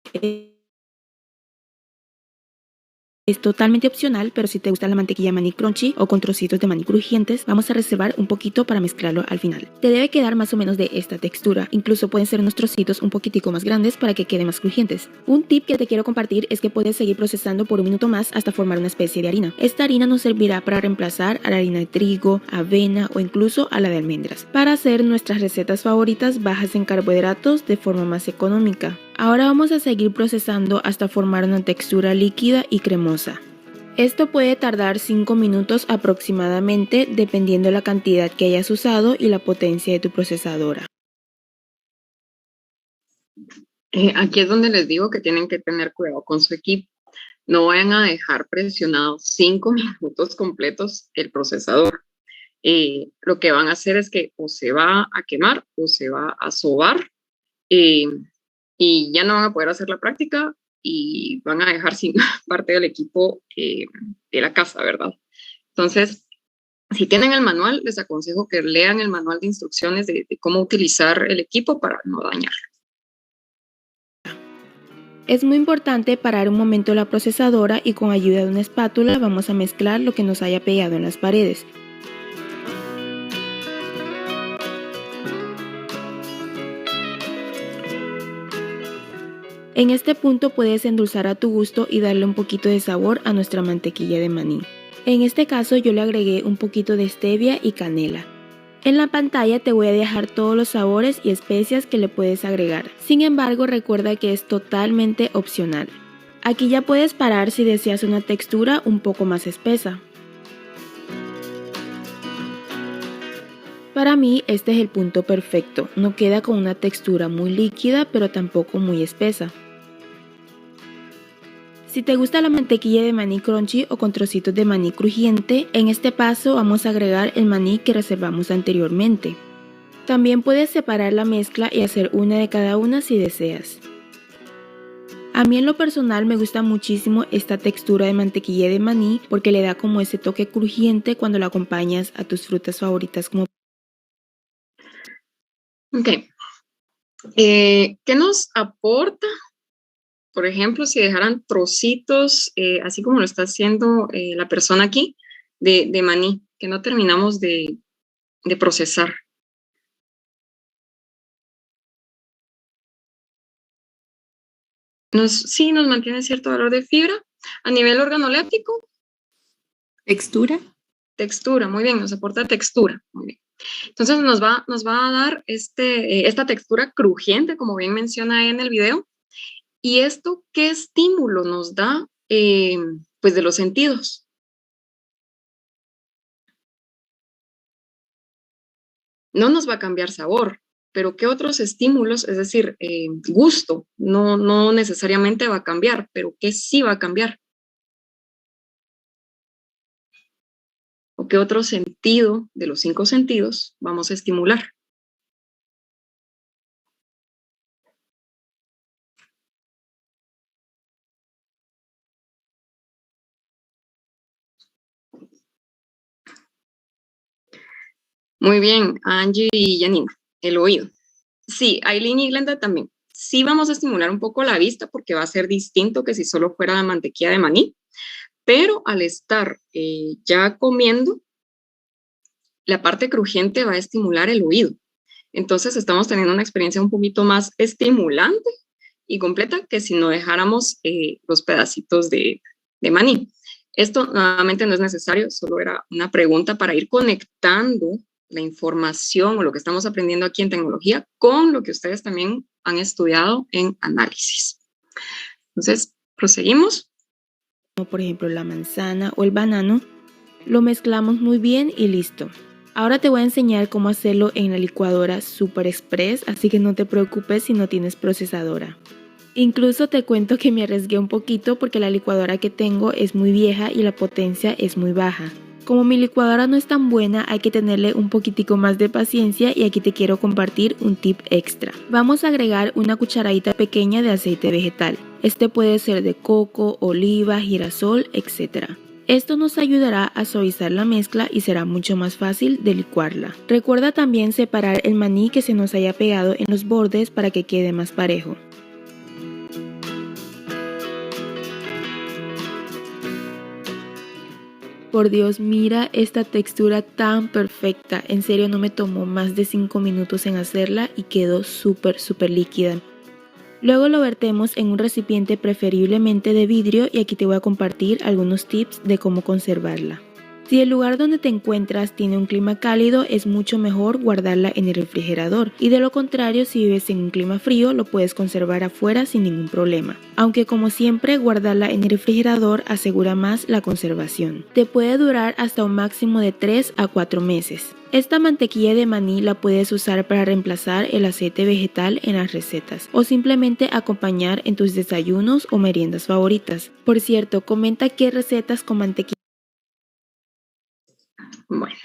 H: es totalmente opcional, pero si te gusta la mantequilla de maní crunchy o con trocitos de maní crujientes, vamos a reservar un poquito para mezclarlo al final. Te debe quedar más o menos de esta textura, incluso pueden ser unos trocitos un poquitico más grandes para que queden más crujientes. Un tip que te quiero compartir es que puedes seguir procesando por un minuto más hasta formar una especie de harina. Esta harina nos servirá para reemplazar a la harina de trigo, avena o incluso a la de almendras, para hacer nuestras recetas favoritas bajas en carbohidratos de forma más económica. Ahora vamos a seguir procesando hasta formar una textura líquida y cremosa. Esto puede tardar 5 minutos aproximadamente dependiendo de la cantidad que hayas usado y la potencia de tu procesadora.
A: Aquí es donde les digo que tienen que tener cuidado con su equipo. No vayan a dejar presionado 5 minutos completos el procesador. Lo que van a hacer es que o se va a quemar o se va a sobar. Y ya no van a poder hacer la práctica y van a dejar sin parte del equipo de la casa, ¿verdad? Entonces, si tienen el manual, les aconsejo que lean el manual de instrucciones de cómo utilizar el equipo para no dañarlo.
H: Es muy importante parar un momento la procesadora y con ayuda de una espátula vamos a mezclar lo que nos haya pegado en las paredes. En este punto puedes endulzar a tu gusto y darle un poquito de sabor a nuestra mantequilla de maní. En este caso yo le agregué un poquito de stevia y canela. En la pantalla te voy a dejar todos los sabores y especias que le puedes agregar. Sin embargo, recuerda que es totalmente opcional. Aquí ya puedes parar si deseas una textura un poco más espesa. Para mí este es el punto perfecto, no queda con una textura muy líquida pero tampoco muy espesa. Si te gusta la mantequilla de maní crunchy o con trocitos de maní crujiente, en este paso vamos a agregar el maní que reservamos anteriormente. También puedes separar la mezcla y hacer una de cada una si deseas. A mí en lo personal me gusta muchísimo esta textura de mantequilla de maní porque le da como ese toque crujiente cuando la acompañas a tus frutas favoritas como...
A: Ok. ¿Qué nos aporta? Por ejemplo, si dejaran trocitos, así como lo está haciendo la persona aquí, de maní, que no terminamos de procesar. sí nos mantiene cierto valor de fibra. A nivel organoléptico,
E: Textura.
A: textura, muy bien, nos aporta textura, muy bien. Entonces nos va a dar esta textura crujiente, como bien menciona en el video. ¿Y esto qué estímulo nos da? Pues de los sentidos. No nos va a cambiar sabor, pero ¿qué otros estímulos? Es decir, gusto, no necesariamente va a cambiar, pero ¿qué sí va a cambiar? ¿O qué otro sentido de los 5 sentidos vamos a estimular? Muy bien, Angie y Janina, el oído. Sí, Aileen y Glenda también. Sí vamos a estimular un poco la vista porque va a ser distinto que si solo fuera de mantequilla de maní, pero al estar ya comiendo, la parte crujiente va a estimular el oído. Entonces estamos teniendo una experiencia un poquito más estimulante y completa que si no dejáramos los pedacitos de maní. Esto nuevamente no es necesario, solo era una pregunta para ir conectando la información o lo que estamos aprendiendo aquí en tecnología con lo que ustedes también han estudiado en análisis. Entonces, proseguimos.
H: Como por ejemplo la manzana o el banano, lo mezclamos muy bien y listo. Ahora te voy a enseñar cómo hacerlo en la licuadora Super Express, así que no te preocupes si no tienes procesadora. Incluso te cuento que me arriesgué un poquito porque la licuadora que tengo es muy vieja y la potencia es muy baja. Como mi licuadora no es tan buena, hay que tenerle un poquitico más de paciencia y aquí te quiero compartir un tip extra. Vamos a agregar una cucharadita pequeña de aceite vegetal. Este puede ser de coco, oliva, girasol, etc. Esto nos ayudará a suavizar la mezcla y será mucho más fácil de licuarla. Recuerda también separar el maní que se nos haya pegado en los bordes para que quede más parejo. Por Dios, mira esta textura tan perfecta. En serio, no me tomó más de 5 minutos en hacerla y quedó súper líquida. Luego lo vertemos en un recipiente preferiblemente de vidrio y aquí te voy a compartir algunos tips de cómo conservarla. Si el lugar donde te encuentras tiene un clima cálido, es mucho mejor guardarla en el refrigerador y de lo contrario, si vives en un clima frío, lo puedes conservar afuera sin ningún problema. Aunque como siempre, guardarla en el refrigerador asegura más la conservación. Te puede durar hasta un máximo de 3 a 4 meses. Esta mantequilla de maní la puedes usar para reemplazar el aceite vegetal en las recetas o simplemente acompañar en tus desayunos o meriendas favoritas. Por cierto, comenta qué recetas con mantequilla.
A: Bueno,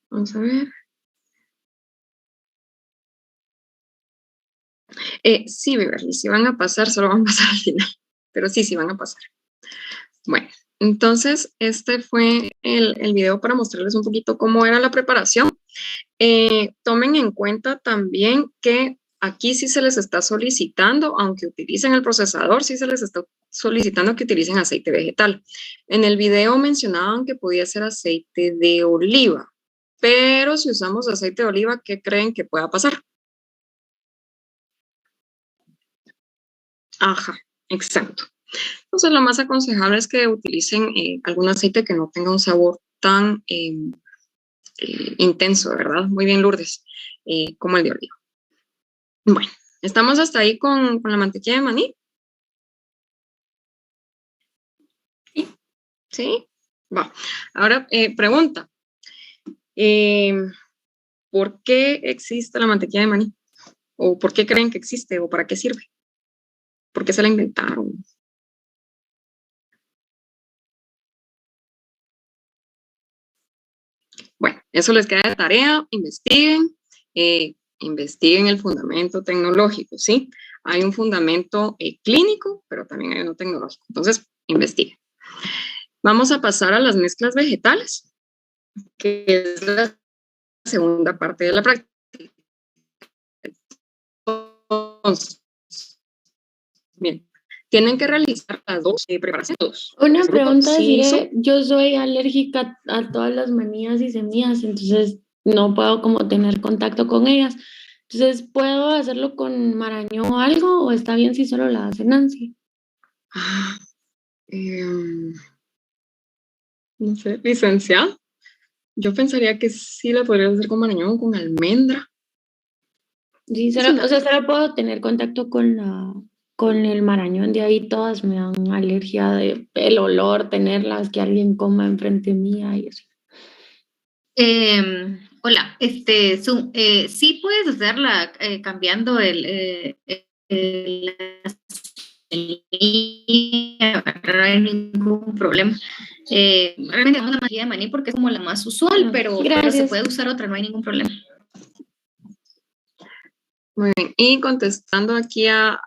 A: vamos a ver. Sí, Beverly, sí van a pasar, solo van a pasar al final, pero sí van a pasar. Bueno, entonces este fue el video para mostrarles un poquito cómo era la preparación. Tomen en cuenta también que aquí sí se les está solicitando, aunque utilicen el procesador, sí se les está solicitando que utilicen aceite vegetal. En el video mencionaban que podía ser aceite de oliva, pero si usamos aceite de oliva, ¿qué creen que pueda pasar? Ajá, exacto. Entonces lo más aconsejable es que utilicen algún aceite que no tenga un sabor tan intenso, ¿verdad? Muy bien, Lourdes, como el de oliva. Bueno, ¿estamos hasta ahí con la mantequilla de maní? ¿Sí? Va. Ahora, pregunta. ¿Por qué existe la mantequilla de maní? ¿O por qué creen que existe? ¿O para qué sirve? ¿Por qué se la inventaron? Bueno, eso les queda de tarea. Investiguen. Investiguen el fundamento tecnológico, ¿sí? Hay un fundamento clínico, pero también hay uno tecnológico. Entonces, investiguen. Vamos a pasar a las mezclas vegetales, que es la segunda parte de la práctica. Entonces, bien, tienen que realizar las dos preparaciones.
C: Una pregunta, diré, yo soy alérgica a todas las manías y semillas, entonces no puedo como tener contacto con ellas. Entonces, ¿puedo hacerlo con marañón o algo o está bien si solo la hace Nancy?
A: No sé, licenciado. Yo pensaría que sí la podría hacer con marañón o con almendra.
C: Sí, o sea, solo puedo tener contacto con el marañón, de ahí todas me dan alergia de el olor, tenerlas, que alguien coma enfrente mía y así.
E: Hola, sí puedes hacerla cambiando no hay ningún problema. Realmente una magia de maní porque es como la más usual, pero se puede usar otra, no hay ningún problema.
A: Muy bien, y contestando aquí a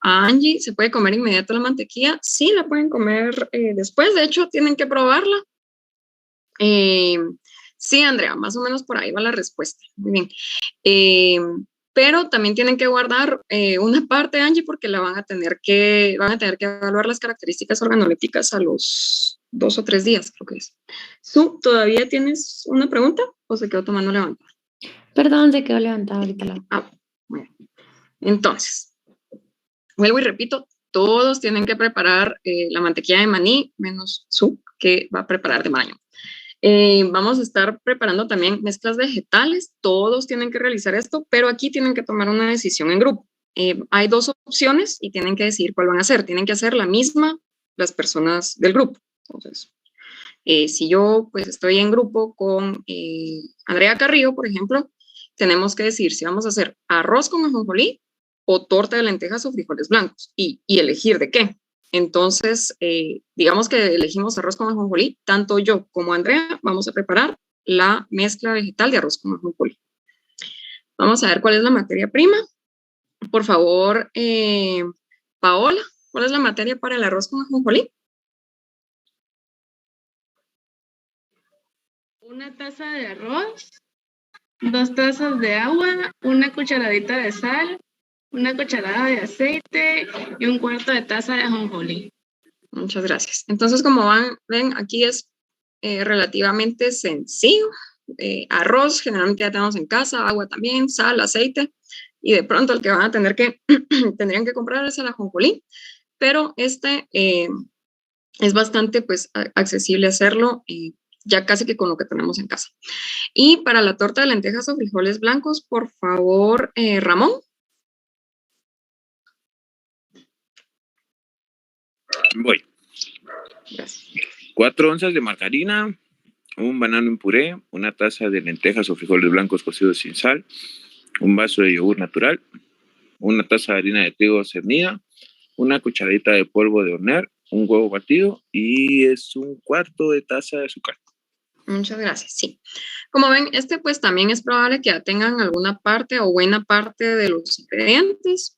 A: Angie, ¿se puede comer inmediato la mantequilla? Sí, la pueden comer después, de hecho tienen que probarla. Sí, Andrea, más o menos por ahí va la respuesta. Muy bien. Pero también tienen que guardar una parte, Angie, porque van a tener que evaluar las características organolépticas a los 2 o 3 días, creo que es. ¿Tú todavía tienes una pregunta o se quedó tu mano levantada?
C: Perdón, se quedó levantada ahorita.
A: Bueno. Entonces, vuelvo y repito, todos tienen que preparar la mantequilla de maní, menos Su, que va a preparar de marañón. Vamos a estar preparando también mezclas vegetales, todos tienen que realizar esto, pero aquí tienen que tomar una decisión en grupo. Hay 2 opciones y tienen que decidir cuál van a hacer. Tienen que hacer la misma las personas del grupo. Entonces, si yo pues estoy en grupo con Andrea Carrillo, por ejemplo, tenemos que decidir si vamos a hacer arroz con ajonjolí o torta de lentejas o frijoles blancos y elegir de qué. Entonces, digamos que elegimos arroz con ajonjolí, tanto yo como Andrea vamos a preparar la mezcla vegetal de arroz con ajonjolí. Vamos a ver cuál es la materia prima. Por favor, Paola, ¿cuál es la materia para el arroz con ajonjolí?
B: Una taza de arroz, 2 tazas de agua, una cucharadita de sal, una cucharada de aceite y 1/4 de taza de ajonjolí.
A: Muchas gracias. Entonces, como ven, aquí es relativamente sencillo. Arroz, generalmente ya tenemos en casa, agua también, sal, aceite, y de pronto el que van a tendrían que comprar es el ajonjolí, pero es bastante pues accesible hacerlo ya casi que con lo que tenemos en casa. Y para la torta de lentejas o frijoles blancos, por favor, Ramón.
I: Voy.
A: Gracias.
I: 4 onzas de margarina, un banano en puré, una taza de lentejas o frijoles blancos cocidos sin sal, un vaso de yogur natural, una taza de harina de trigo cernida, una cucharadita de polvo de hornear, un huevo batido y es 1/4 de taza de azúcar.
A: Muchas gracias, sí. Como ven, pues también es probable que ya tengan alguna parte o buena parte de los ingredientes.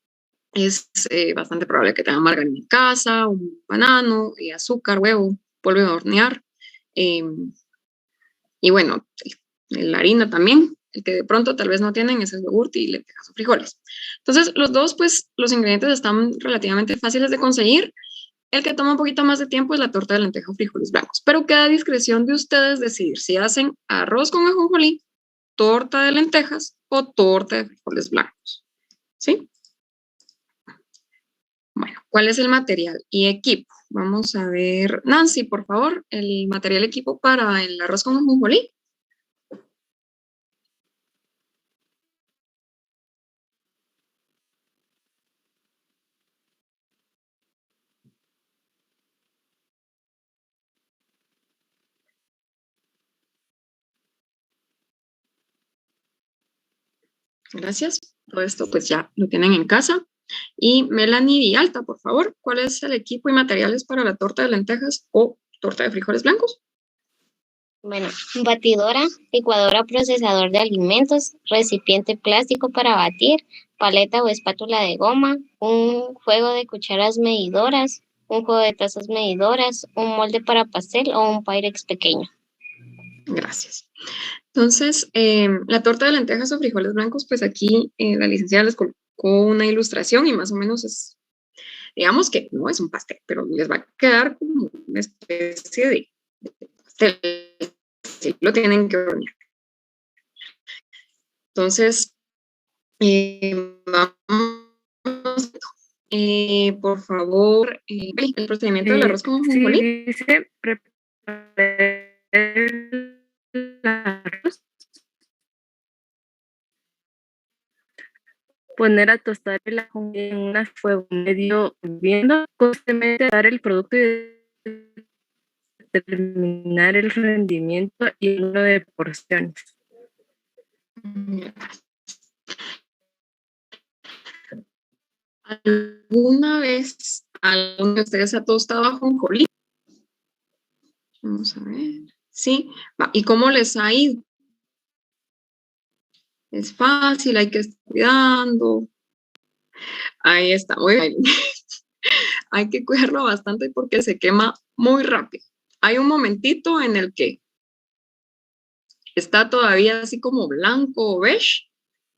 A: Es bastante probable que tengan margarina en casa, un banano, azúcar, huevo, polvo de hornear. Y bueno, la harina también. El que de pronto tal vez no tienen es el yogur y lentejas o frijoles. Entonces, los dos, pues, los ingredientes están relativamente fáciles de conseguir. El que toma un poquito más de tiempo es la torta de lentejas o frijoles blancos. Pero queda a discreción de ustedes decidir si hacen arroz con ajonjolí, torta de lentejas o torta de frijoles blancos. ¿Sí? Bueno, ¿cuál es el material y equipo? Vamos a ver, Nancy, por favor, el material y equipo para el arroz con ajonjolí. Gracias. Todo esto pues ya lo tienen en casa. Y Melanie Villalta, por favor, ¿cuál es el equipo y materiales para la torta de lentejas o torta de frijoles blancos?
J: Bueno, batidora, licuadora, procesador de alimentos, recipiente plástico para batir, paleta o espátula de goma, un juego de cucharas medidoras, un juego de tazas medidoras, un molde para pastel o un Pyrex pequeño.
A: Gracias. Entonces, la torta de lentejas o frijoles blancos, pues aquí la licenciada les colocó una ilustración y más o menos es, digamos que no es un pastel, pero les va a quedar como una especie de pastel. Sí, lo tienen que hornear. Entonces, Vamos, por favor, el procedimiento del arroz con ajonjolí.
B: Sí, dice preparar el arroz, poner a tostar el ajonjolí en un fuego medio hirviendo, constantemente dar el producto y determinar el rendimiento y el número de porciones.
A: ¿Alguna vez alguno de ustedes ha tostado ajonjolí? Vamos a ver. Sí. ¿Y cómo les ha ido? Es fácil, hay que estar cuidando. Ahí está, muy bien. Hay que cuidarlo bastante porque se quema muy rápido. Hay un momentito en el que está todavía así como blanco o beige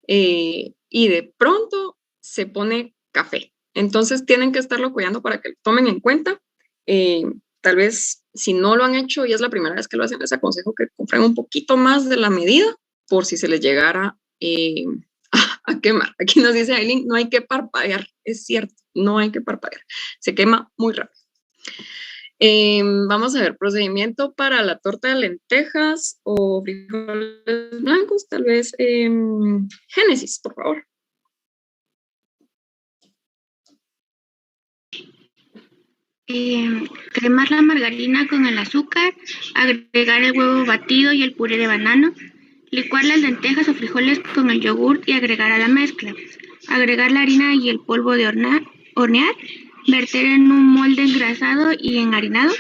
A: y de pronto se pone café. Entonces tienen que estarlo cuidando para que lo tomen en cuenta. Tal vez si no lo han hecho y es la primera vez que lo hacen, les aconsejo que compren un poquito más de la medida por si se les llegara a quemar. Aquí nos dice Aileen, no hay que parpadear. Es cierto, no hay que parpadear. Se quema muy rápido. Vamos a ver, procedimiento para la torta de lentejas o frijoles blancos, tal vez. Génesis, por favor.
K: Cremar la margarina con el azúcar, agregar el huevo batido y el puré de banano, licuar las lentejas o frijoles con el yogur y agregar a la mezcla, agregar la harina y el polvo de hornear, verter en un molde engrasado y enharinado,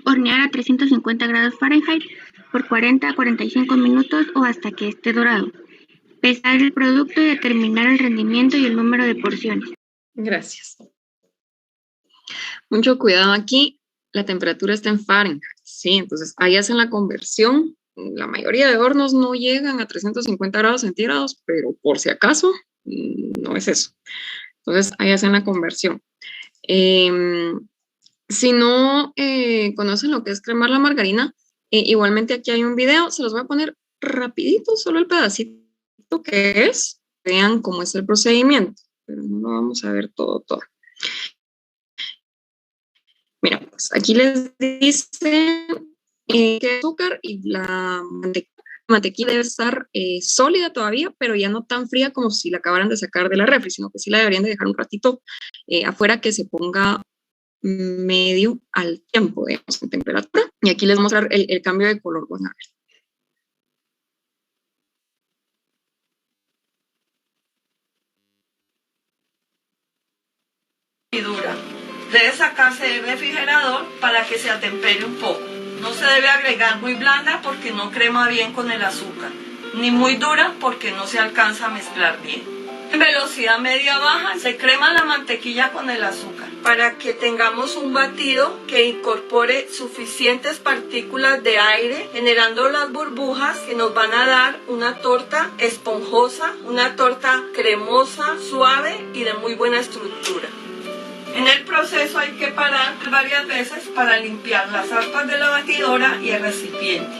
K: hornear a 350 grados Fahrenheit por 40 a 45 minutos o hasta que esté dorado. Pesar el producto y determinar el rendimiento y el número de porciones.
A: Gracias. Mucho cuidado aquí, la temperatura está en Fahrenheit, ¿sí? Entonces ahí hacen la conversión. La mayoría de hornos no llegan a 350 grados centígrados, pero por si acaso, no es eso. Entonces ahí hacen la conversión. Si no conocen lo que es cremar la margarina, igualmente aquí hay un video, se los voy a poner rapidito, solo el pedacito que es, vean cómo es el procedimiento, pero no lo vamos a ver todo. Mira, pues aquí les dice que el azúcar y la mantequilla debe estar sólida todavía, pero ya no tan fría como si la acabaran de sacar de la refri, sino que sí la deberían de dejar un ratito afuera que se ponga medio al tiempo, digamos, en temperatura. Y aquí les voy a mostrar el cambio de color. Bueno, a ver.
L: Debe sacarse del refrigerador para que se atempere un poco. No se debe agregar muy blanda porque no crema bien con el azúcar, ni muy dura porque no se alcanza a mezclar bien. En velocidad media-baja se crema la mantequilla con el azúcar para que tengamos un batido que incorpore suficientes partículas de aire, generando las burbujas que nos van a dar una torta esponjosa, una torta cremosa, suave y de muy buena estructura. En el proceso hay que parar varias veces para limpiar las aspas de la batidora y el recipiente.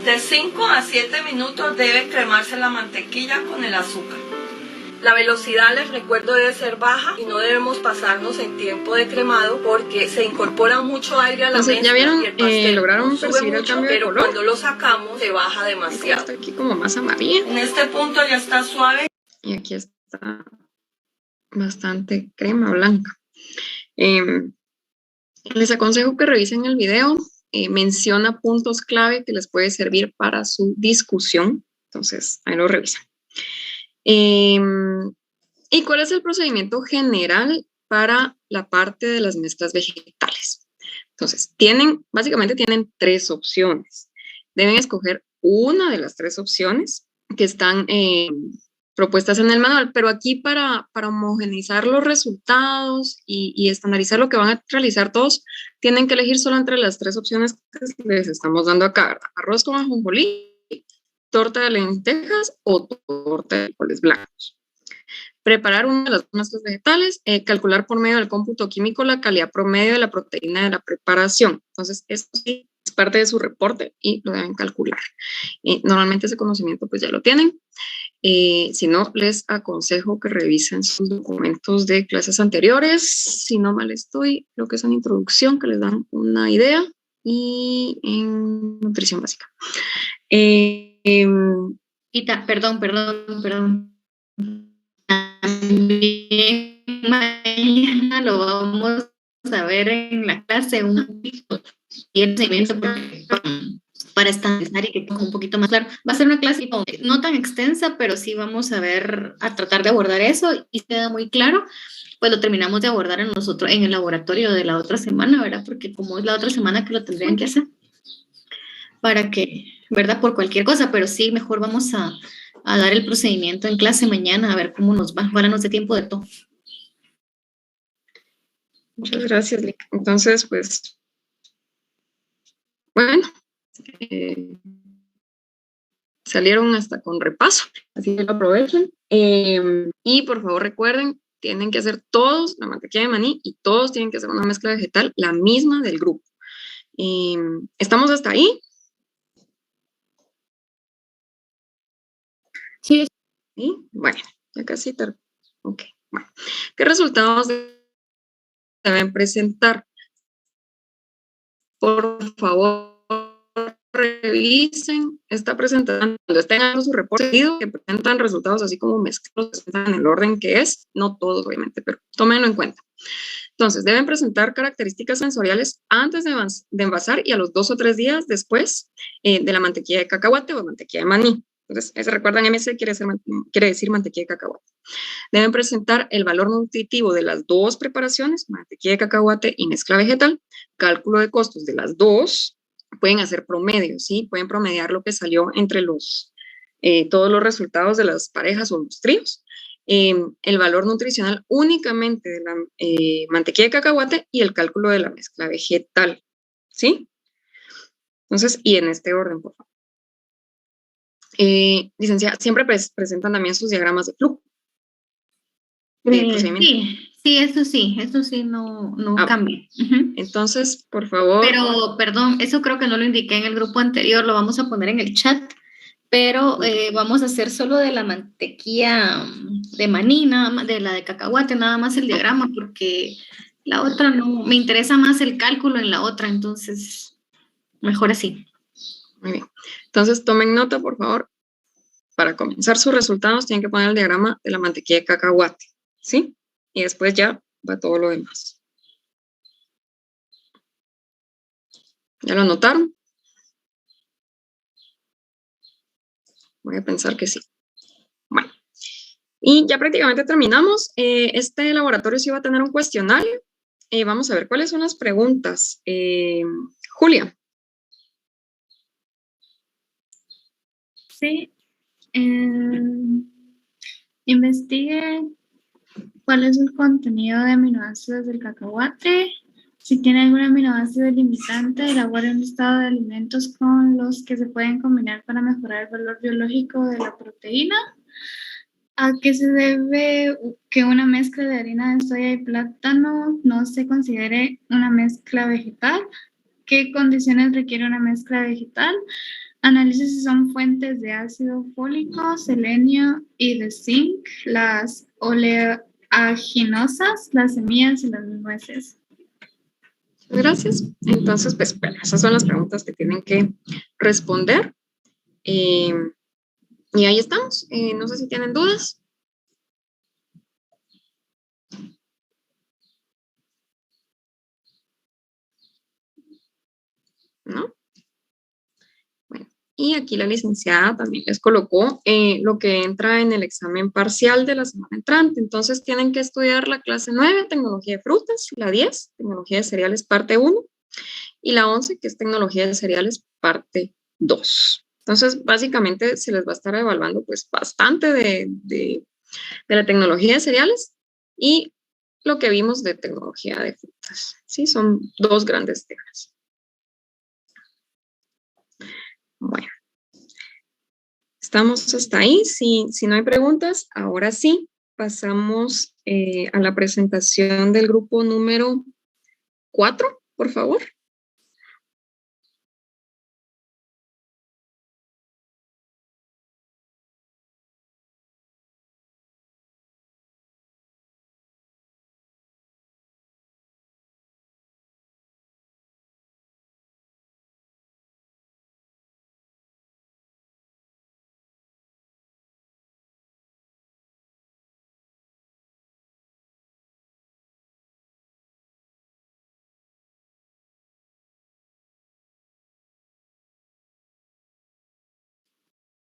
L: De 5 a 7 minutos debe cremarse la mantequilla con el azúcar. La velocidad, les recuerdo, debe ser baja y no debemos pasarnos en tiempo de cremado porque se incorpora mucho aire a la mezcla.
A: Ya vieron,
L: y el pastel
A: lograron
L: sube
A: percibir el
L: mucho,
A: cambio de
L: pero
A: color.
L: cuando lo sacamos se baja demasiado.
A: Está aquí como más amarilla.
L: En este punto ya está suave.
A: Y aquí está bastante crema blanca. Les aconsejo que revisen el video. Menciona puntos clave que les puede servir para su discusión. Entonces, ahí lo revisan. ¿Y cuál es el procedimiento general para la parte de las mezclas vegetales? Entonces, básicamente tienen 3 opciones. Deben escoger una de las 3 opciones que están propuestas en el manual, pero aquí para homogeneizar los resultados y estandarizar lo que van a realizar todos, tienen que elegir solo entre las 3 opciones que les estamos dando acá, ¿verdad? Arroz con ajonjolí, torta de lentejas o torta de frijoles blancos. Preparar una de las mezclas vegetales, calcular por medio del cómputo químico la calidad promedio de la proteína de la preparación. Entonces, esto sí es parte de su reporte y lo deben calcular. Normalmente ese conocimiento pues ya lo tienen. Si no, les aconsejo que revisen sus documentos de clases anteriores. Si no mal estoy, creo que es en introducción que les dan una idea y en nutrición básica.
E: Perdón. También mañana lo vamos a ver en la clase y el seguimiento para estandarizar y que quede un poquito más claro. Va a ser una clase no tan extensa, pero sí vamos a tratar de abordar eso y queda muy claro, pues lo terminamos de abordar en el laboratorio de la otra semana, ¿verdad? Porque como es la otra semana que lo tendrían que hacer para que, ¿verdad? Por cualquier cosa, pero sí, mejor vamos a dar el procedimiento en clase mañana, a ver cómo nos va. Ahora nos dé tiempo de todo.
A: Muchas gracias, Lick. Entonces, pues, bueno, salieron hasta con repaso, así que lo aprovechen. Y por favor recuerden, tienen que hacer todos la mantequilla de maní y todos tienen que hacer una mezcla vegetal, la misma del grupo. ¿Estamos hasta ahí?
C: Sí.
A: ¿Sí? Bueno, ya casi ok, bueno. ¿Qué resultados deben presentar? Por favor, revisen esta presentación. Cuando estén haciendo su reporte, que presentan resultados así como mezclados en el orden que es, no todos obviamente, pero tómenlo en cuenta. Entonces, deben presentar características sensoriales antes de envasar y a los 2 o 3 días después de la mantequilla de cacahuate o mantequilla de maní. Entonces, recuerdan, MS quiere decir mantequilla de cacahuate. Deben presentar el valor nutritivo de las dos preparaciones, mantequilla de cacahuate y mezcla vegetal, cálculo de costos de las dos, pueden hacer promedios, ¿sí? Pueden promediar lo que salió entre todos los resultados de las parejas o los tríos, el valor nutricional únicamente de la mantequilla de cacahuate y el cálculo de la mezcla vegetal, ¿sí? Entonces, y en este orden, por favor. Licenciada, siempre presentan también sus diagramas de flujo.
E: Sí, eso sí, no cambia.
A: Entonces, por favor.
E: Pero, perdón, eso creo que no lo indiqué en el grupo anterior, lo vamos a poner en el chat, pero vamos a hacer solo de la mantequilla de maní, nada más, de la de cacahuate, nada más el diagrama, porque la otra no, me interesa más el cálculo en la otra, entonces, mejor así.
A: Muy bien. Entonces, tomen nota, por favor. Para comenzar sus resultados, tienen que poner el diagrama de la mantequilla de cacahuate, ¿sí? Y después ya va todo lo demás. ¿Ya lo anotaron? Voy a pensar que sí. Bueno. Y ya prácticamente terminamos. Este laboratorio sí va a tener un cuestionario. Vamos a ver cuáles son las preguntas. Julia.
K: Sí. Investigue cuál es el contenido de aminoácidos del cacahuate. Si tiene algún aminoácido limitante, elabore un listado de alimentos con los que se pueden combinar para mejorar el valor biológico de la proteína. ¿A qué se debe que una mezcla de harina de soya y plátano no se considere una mezcla vegetal? ¿Qué condiciones requiere una mezcla vegetal? Analice si son fuentes de ácido fólico, selenio y de zinc, las oleaginosas, las semillas y las nueces.
A: Gracias. Entonces, pues, bueno, esas son las preguntas que tienen que responder. Y ahí estamos. No sé si tienen dudas. ¿No? Bueno, y aquí la licenciada también les colocó lo que entra en el examen parcial de la semana entrante. Entonces, tienen que estudiar la clase 9, tecnología de frutas, la 10, tecnología de cereales, parte 1, y la 11, que es tecnología de cereales, parte 2. Entonces, básicamente se les va a estar evaluando pues bastante de la tecnología de cereales y lo que vimos de tecnología de frutas. Sí, son dos grandes temas. Bueno, estamos hasta ahí. Si no hay preguntas, ahora sí, pasamos a la presentación del grupo número 4, por favor.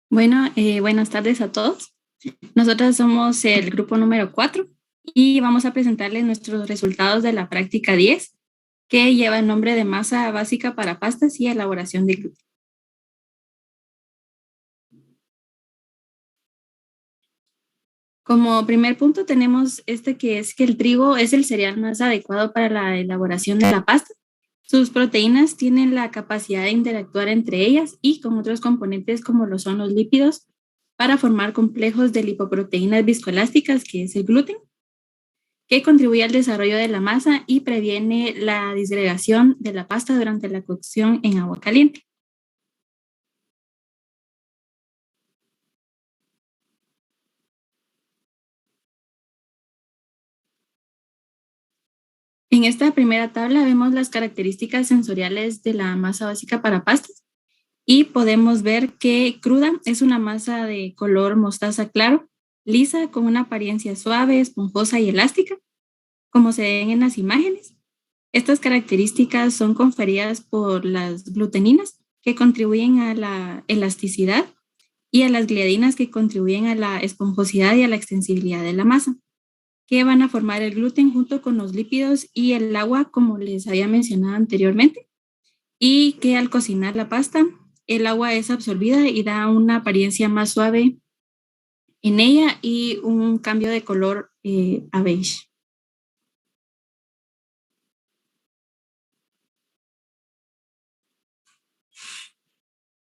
B: Bueno, buenas tardes a todos. Nosotras somos el grupo número 4 y vamos a presentarles nuestros resultados de la práctica 10, que lleva el nombre de masa básica para pastas y elaboración de gluten. Como primer punto tenemos que es que el trigo es el cereal más adecuado para la elaboración de la pasta. Sus proteínas tienen la capacidad de interactuar entre ellas y con otros componentes como lo son los lípidos para formar complejos de lipoproteínas viscoelásticas, que es el gluten, que contribuye al desarrollo de la masa y previene la disgregación de la pasta durante la cocción en agua caliente. En esta primera tabla vemos las características sensoriales de la masa básica para pastas y podemos ver que cruda es una masa de color mostaza claro, lisa, con una apariencia suave, esponjosa y elástica, como se ven en las imágenes. Estas características son conferidas por las gluteninas, que contribuyen a la elasticidad, y a las gliadinas, que contribuyen a la esponjosidad y a la extensibilidad de la masa, que van a formar el gluten junto con los lípidos y el agua, como les había mencionado anteriormente, y que al cocinar la pasta, el agua es absorbida y da una apariencia más suave en ella y un cambio de color a beige.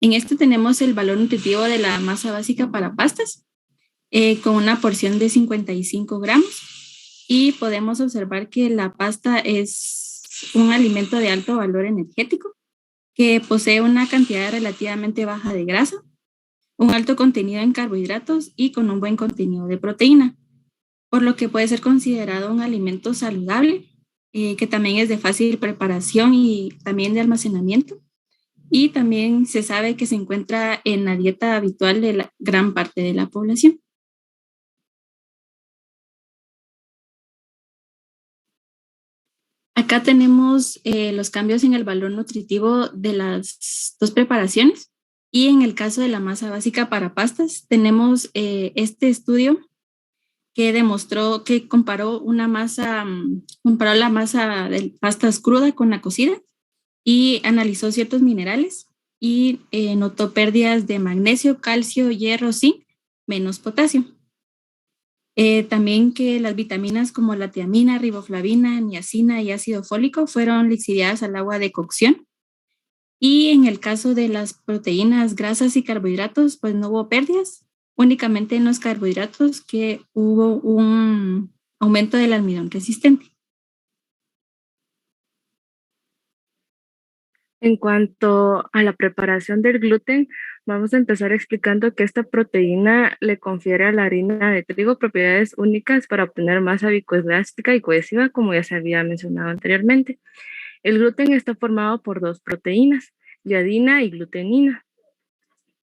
B: En este tenemos el valor nutritivo de la masa básica para pastas, con una porción de 55 gramos, y podemos observar que la pasta es un alimento de alto valor energético, que posee una cantidad relativamente baja de grasa, un alto contenido en carbohidratos y con un buen contenido de proteína, por lo que puede ser considerado un alimento saludable, que también es de fácil preparación y también de almacenamiento. Y también se sabe que se encuentra en la dieta habitual de la gran parte de la población. Acá tenemos los cambios en el valor nutritivo de las dos preparaciones. Y en el caso de la masa básica para pastas, tenemos este estudio que demostró que comparó la masa de pastas cruda con la cocida y analizó ciertos minerales y notó pérdidas de magnesio, calcio, hierro, zinc, menos potasio. También que las vitaminas como la tiamina, riboflavina, niacina y ácido fólico fueron lixiviadas al agua de cocción. Y en el caso de las proteínas, grasas y carbohidratos, pues no hubo pérdidas, únicamente en los carbohidratos que hubo un aumento del almidón resistente.
M: En cuanto a la preparación del gluten, vamos a empezar explicando que esta proteína le confiere a la harina de trigo propiedades únicas para obtener masa viscoelástica y cohesiva, como ya se había mencionado anteriormente. El gluten está formado por dos proteínas, gliadina y glutenina.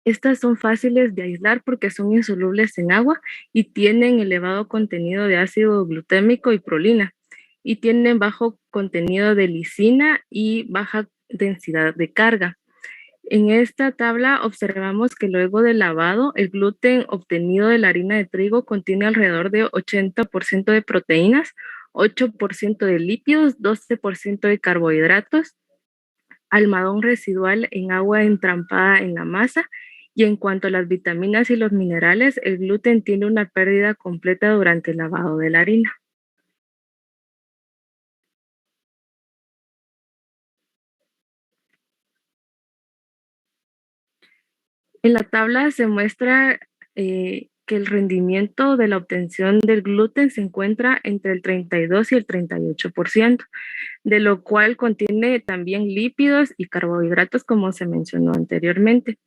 M: Estas son fáciles de aislar porque son insolubles en agua y tienen elevado contenido de ácido glutémico y prolina, y tienen bajo contenido de lisina y baja densidad de carga. En esta tabla observamos que luego del lavado, el gluten obtenido de la harina de trigo contiene alrededor de 80% de proteínas, 8% de lípidos, 12% de carbohidratos, almidón residual en agua entrampada en la masa. Y en cuanto a las vitaminas y los minerales, el gluten tiene una pérdida completa durante el lavado de la harina. En la tabla se muestra que el rendimiento de la obtención del gluten se encuentra entre el 32 y el 38%, de lo cual contiene también lípidos y carbohidratos, como se mencionó anteriormente.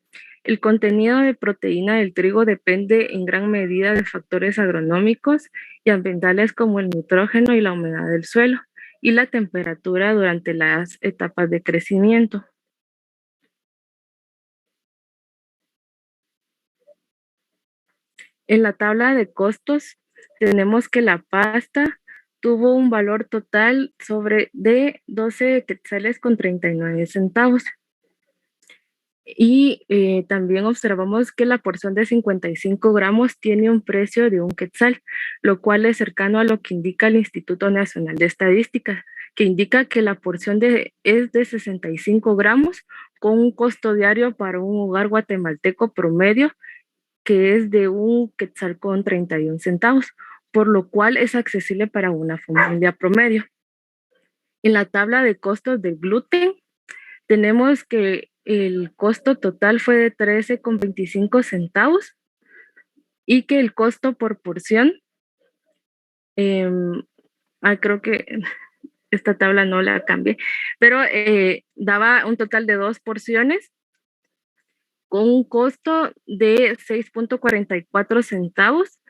M: El contenido de proteína del trigo depende en gran medida de factores agronómicos y ambientales como el nitrógeno y la humedad del suelo y la temperatura durante las etapas de crecimiento. En la tabla de costos tenemos que la pasta tuvo un valor total de 12 quetzales con 39 centavos. Y también observamos que la porción de 55 gramos tiene un precio de 1 quetzal, lo cual es cercano a lo que indica el Instituto Nacional de Estadística, que indica que la porción es de 65 gramos con un costo diario para un hogar guatemalteco promedio que es de 1 quetzal con 31 centavos, por lo cual es accesible para una familia promedio. En la tabla de costos del gluten, tenemos que el costo total fue de 13,25 centavos y que el costo por porción, creo que esta tabla no la cambié, pero daba un total de 2 porciones con un costo de 6,44 centavos,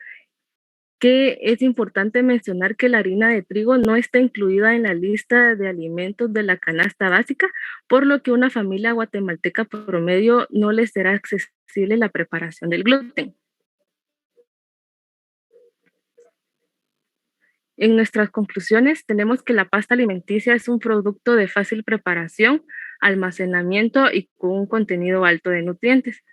M: que es importante mencionar que la harina de trigo no está incluida en la lista de alimentos de la canasta básica, por lo que una familia guatemalteca promedio no le será accesible la preparación del gluten. En nuestras conclusiones tenemos que la pasta alimenticia es un producto de fácil preparación, almacenamiento y con un contenido alto de nutrientes.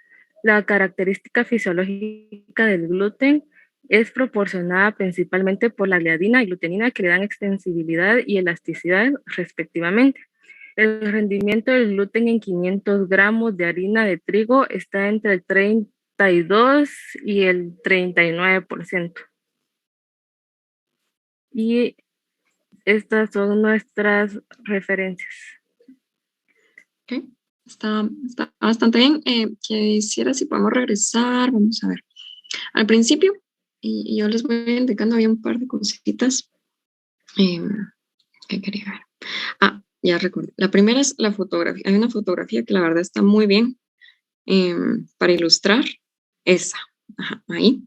M: La característica fisiológica del gluten es proporcionada principalmente por la gliadina y glutenina, que le dan extensibilidad y elasticidad respectivamente. El rendimiento del gluten en 500 gramos de harina de trigo está entre el 32 y el 39%. Y estas son nuestras referencias.
A: Ok, está bastante bien. Quisiera si podemos regresar, vamos a ver. Al principio, y yo les voy indicando, había un par de cositas que quería ver. Ya recuerdo. La primera es la fotografía. Hay una fotografía que la verdad está muy bien para ilustrar. Esa, ahí.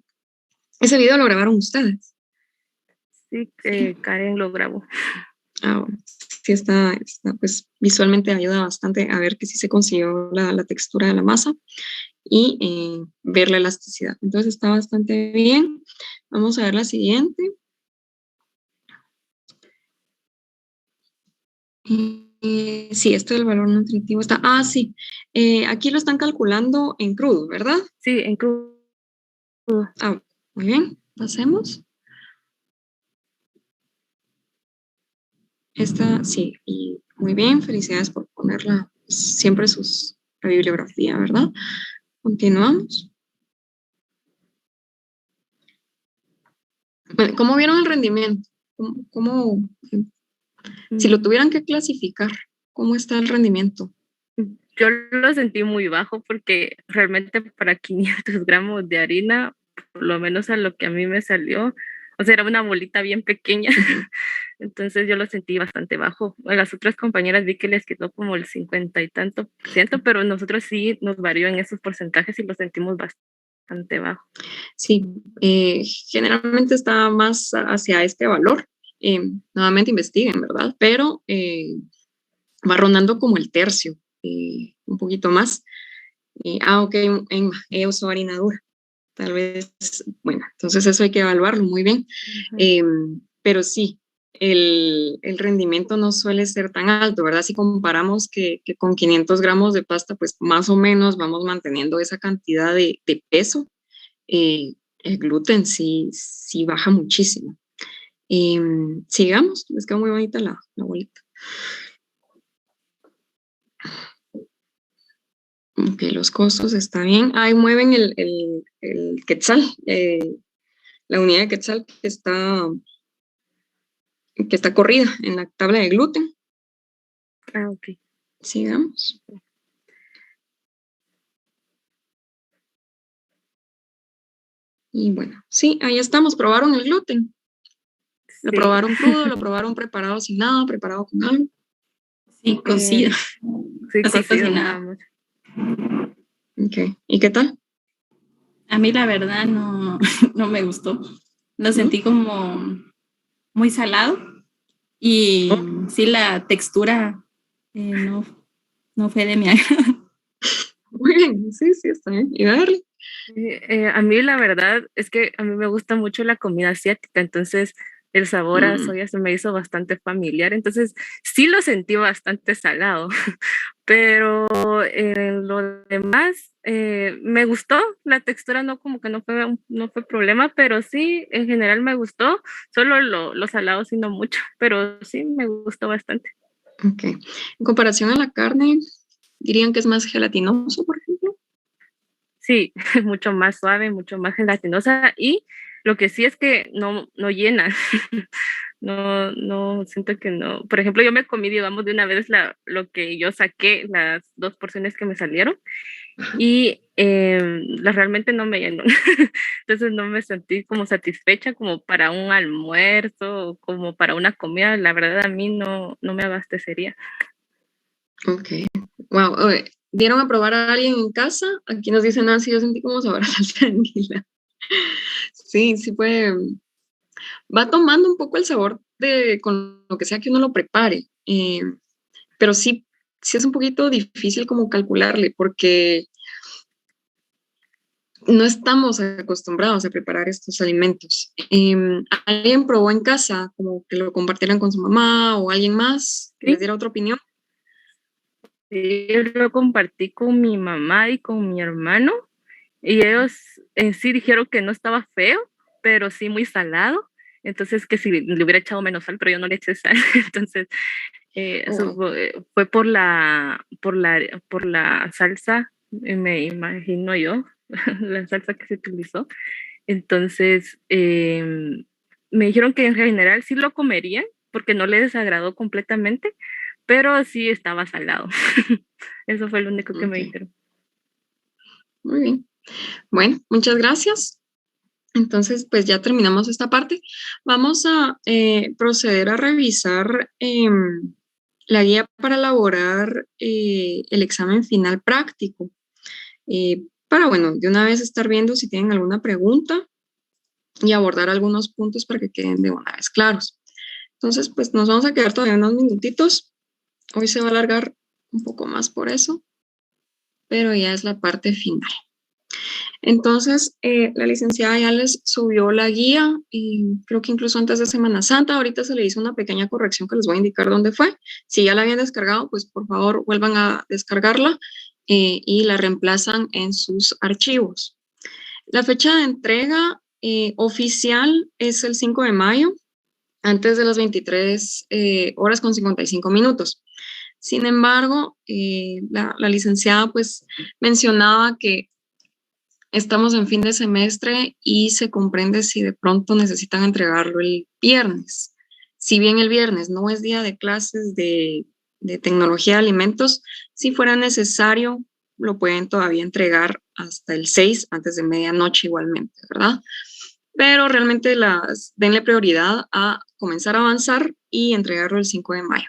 A: Ese video lo grabaron ustedes.
M: Sí, Karen lo grabó.
A: Bueno, sí está, pues visualmente ayuda bastante a ver que sí se consiguió la textura de la masa y ver la elasticidad. Entonces está bastante bien. Vamos a ver la siguiente. Sí, esto del valor nutritivo está. Sí. Aquí lo están calculando en crudo, ¿verdad?
M: Sí, en crudo.
A: Muy bien. Pasemos. Esta, sí, y muy bien. Felicidades por ponerla siempre la bibliografía, ¿verdad? Continuamos. Bueno, ¿cómo vieron el rendimiento? Si lo tuvieran que clasificar, ¿cómo está el rendimiento?
M: Yo lo sentí muy bajo porque realmente para 500 gramos de harina, por lo menos a lo que a mí me salió, o sea, era una bolita bien pequeña, entonces yo lo sentí bastante bajo. A las otras compañeras vi que les quedó como el 50 y tanto por ciento, pero nosotros sí nos varió en esos porcentajes y lo sentimos bastante bajo.
A: Sí, generalmente está más hacia este valor. Nuevamente investiguen, ¿verdad? Pero va rondando como el tercio, un poquito más. Ok, he usado harina dura. Tal vez, bueno, entonces eso hay que evaluarlo muy bien. Pero sí, el rendimiento no suele ser tan alto, ¿verdad? Si comparamos que con 500 gramos de pasta, pues más o menos vamos manteniendo esa cantidad de peso. El gluten sí baja muchísimo. Sigamos, les quedó muy bonita la bolita. Ok, los costos está bien. Ahí mueven el quetzal, la unidad de quetzal que está corrida en la tabla de gluten.
M: Ok.
A: Sigamos. Y bueno, sí, ahí estamos. ¿Probaron el gluten? ¿Lo probaron crudo? ¿Lo probaron preparado sin nada? ¿Preparado con algo?
C: Sí, cocido.
M: Sí,
C: Así
M: cocido
C: cocinado.
M: nada más.
A: Ok, ¿y qué tal?
C: A mí la verdad no, no me gustó. Lo sentí como muy salado y sí la textura no fue de mi agrado.
A: Muy bien, sí, está bien. ¿Y Darly?
M: A mí la verdad es que a mí me gusta mucho la comida asiática, entonces el sabor a soya se me hizo bastante familiar, entonces sí lo sentí bastante salado, pero lo demás me gustó, la textura no como que no fue problema, pero sí en general me gustó, solo lo salado sí no mucho, pero sí me gustó bastante.
A: Ok. En comparación a la carne, ¿dirían que es más gelatinoso, por ejemplo?
M: Sí, mucho más suave, mucho más gelatinosa y lo que sí es que no llena. No, siento que no. Por ejemplo, yo me comí, digamos, de una vez lo que yo saqué, las 2 porciones que me salieron y realmente no me llenó. Entonces no me sentí como satisfecha como para un almuerzo o como para una comida. La verdad a mí no me abastecería.
A: Ok. Wow. ¿Dieron a probar a alguien en casa? Aquí nos dicen, Nancy, yo sentí como sabor a salsa de anguila. Sí, fue. Va tomando un poco el sabor con lo que sea que uno lo prepare. Pero sí es un poquito difícil como calcularle, porque no estamos acostumbrados a preparar estos alimentos. ¿Alguien probó en casa, como que lo compartieran con su mamá o alguien más que les diera otra opinión?
M: Sí, yo lo compartí con mi mamá y con mi hermano y ellos sí dijeron que no estaba feo, pero sí muy salado. Entonces que si le hubiera echado menos sal, pero yo no le eché sal. Entonces eso fue por la salsa, me imagino yo, la salsa que se utilizó. Entonces me dijeron que en general sí lo comerían porque no les desagradó completamente, pero sí estaba salado. Eso fue lo único que me dijeron.
A: Muy bien. Bueno, muchas gracias. Entonces, pues ya terminamos esta parte. Vamos a proceder a revisar la guía para elaborar el examen final práctico. Para, bueno, de una vez estar viendo si tienen alguna pregunta y abordar algunos puntos para que queden de una vez claros. Entonces, pues nos vamos a quedar todavía unos minutitos. Hoy se va a alargar un poco más por eso, pero ya es la parte final. Entonces, la licenciada ya les subió la guía, y creo que incluso antes de Semana Santa. Ahorita se le hizo una pequeña corrección que les voy a indicar dónde fue. Si ya la habían descargado, pues por favor vuelvan a descargarla y la reemplazan en sus archivos. La fecha de entrega oficial es el 5 de mayo, antes de las 23 horas con 55 minutos. Sin embargo, la licenciada pues mencionaba que estamos en fin de semestre y se comprende si de pronto necesitan entregarlo el viernes. Si bien el viernes no es día de clases de tecnología de alimentos, si fuera necesario, lo pueden todavía entregar hasta el 6, antes de medianoche igualmente, ¿verdad? Pero realmente denle prioridad a comenzar a avanzar y entregarlo el 5 de mayo.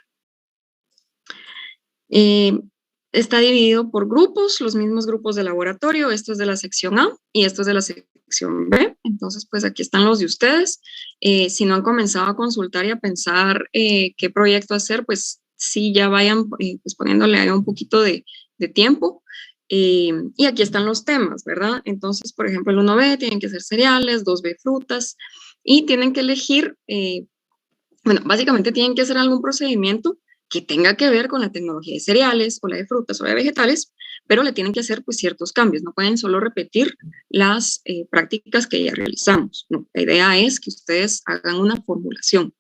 A: Está dividido por grupos, los mismos grupos de laboratorio. Esto es de la sección A y esto es de la sección B. Entonces, pues aquí están los de ustedes. Si no han comenzado a consultar y a pensar qué proyecto hacer, pues sí, ya vayan pues poniéndole ahí un poquito de tiempo. Y aquí están los temas, ¿verdad? Entonces, por ejemplo, el 1B tienen que ser cereales, 2B frutas, y tienen que elegir, bueno, básicamente tienen que hacer algún procedimiento que tenga que ver con la tecnología de cereales o la de frutas o la de vegetales, pero le tienen que hacer pues ciertos cambios, no pueden solo repetir las prácticas que ya realizamos, no, la idea es que ustedes hagan una formulación.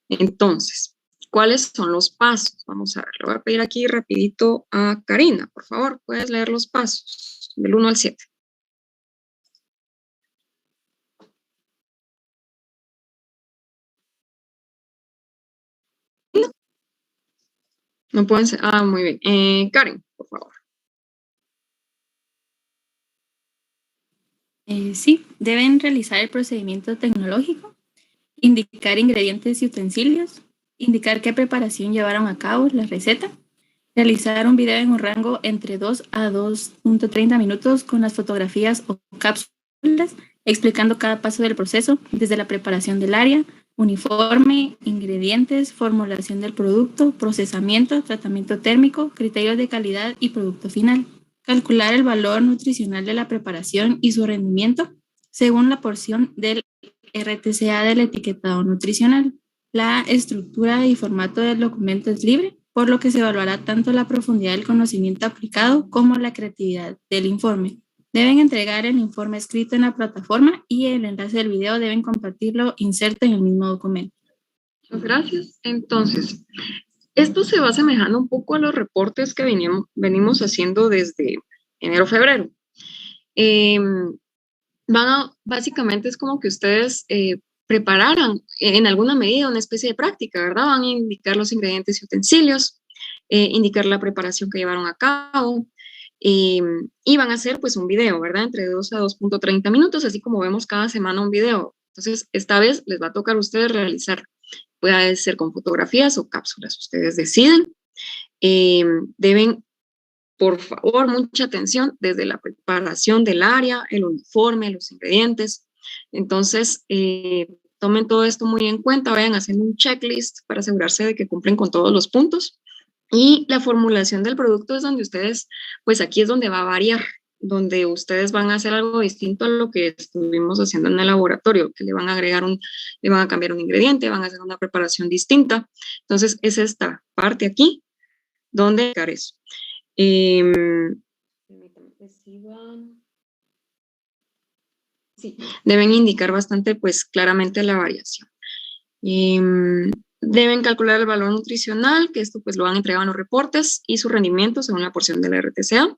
A: Entonces, ¿cuáles son los pasos? Vamos a ver, le voy a pedir aquí rapidito a Karina, por favor, puedes leer los pasos del 1 al 7. No pueden ser, muy bien. Karen, por favor.
N: Sí, deben realizar el procedimiento tecnológico, indicar ingredientes y utensilios, indicar qué preparación llevaron a cabo, la receta, realizar un video en un rango entre 2 a 2.30 minutos con las fotografías o cápsulas explicando cada paso del proceso, desde la preparación del área, uniforme, ingredientes, formulación del producto, procesamiento, tratamiento térmico, criterios de calidad y producto final. Calcular el valor nutricional de la preparación y su rendimiento según la porción del RTCA del etiquetado nutricional. La estructura y formato del documento es libre, por lo que se evaluará tanto la profundidad del conocimiento aplicado como la creatividad del informe. Deben entregar el informe escrito en la plataforma y el enlace del video deben compartirlo inserto en el mismo documento.
A: Muchas gracias. Entonces, esto se va asemejando un poco a los reportes que venimos haciendo desde enero-febrero. Básicamente es como que ustedes prepararan en alguna medida una especie de práctica, ¿verdad? Van a indicar los ingredientes y utensilios, indicar la preparación que llevaron a cabo, y van a hacer pues un video, ¿verdad? Entre 2 a 2.30 minutos, así como vemos cada semana un video. Entonces, esta vez les va a tocar a ustedes realizar. Puede ser con fotografías o cápsulas, ustedes deciden. Deben, por favor, mucha atención desde la preparación del área, el uniforme, los ingredientes. Entonces, tomen todo esto muy en cuenta, vayan haciendo un checklist para asegurarse de que cumplen con todos los puntos. Y la formulación del producto es donde ustedes, pues aquí es donde va a variar, donde ustedes van a hacer algo distinto a lo que estuvimos haciendo en el laboratorio, que le van a agregar le van a cambiar un ingrediente, van a hacer una preparación distinta. Entonces, es esta parte aquí donde eso. Sí, deben indicar bastante, pues, claramente la variación. Deben calcular el valor nutricional, que esto pues lo van a entregar en los reportes, y su rendimiento según la porción del RTCA.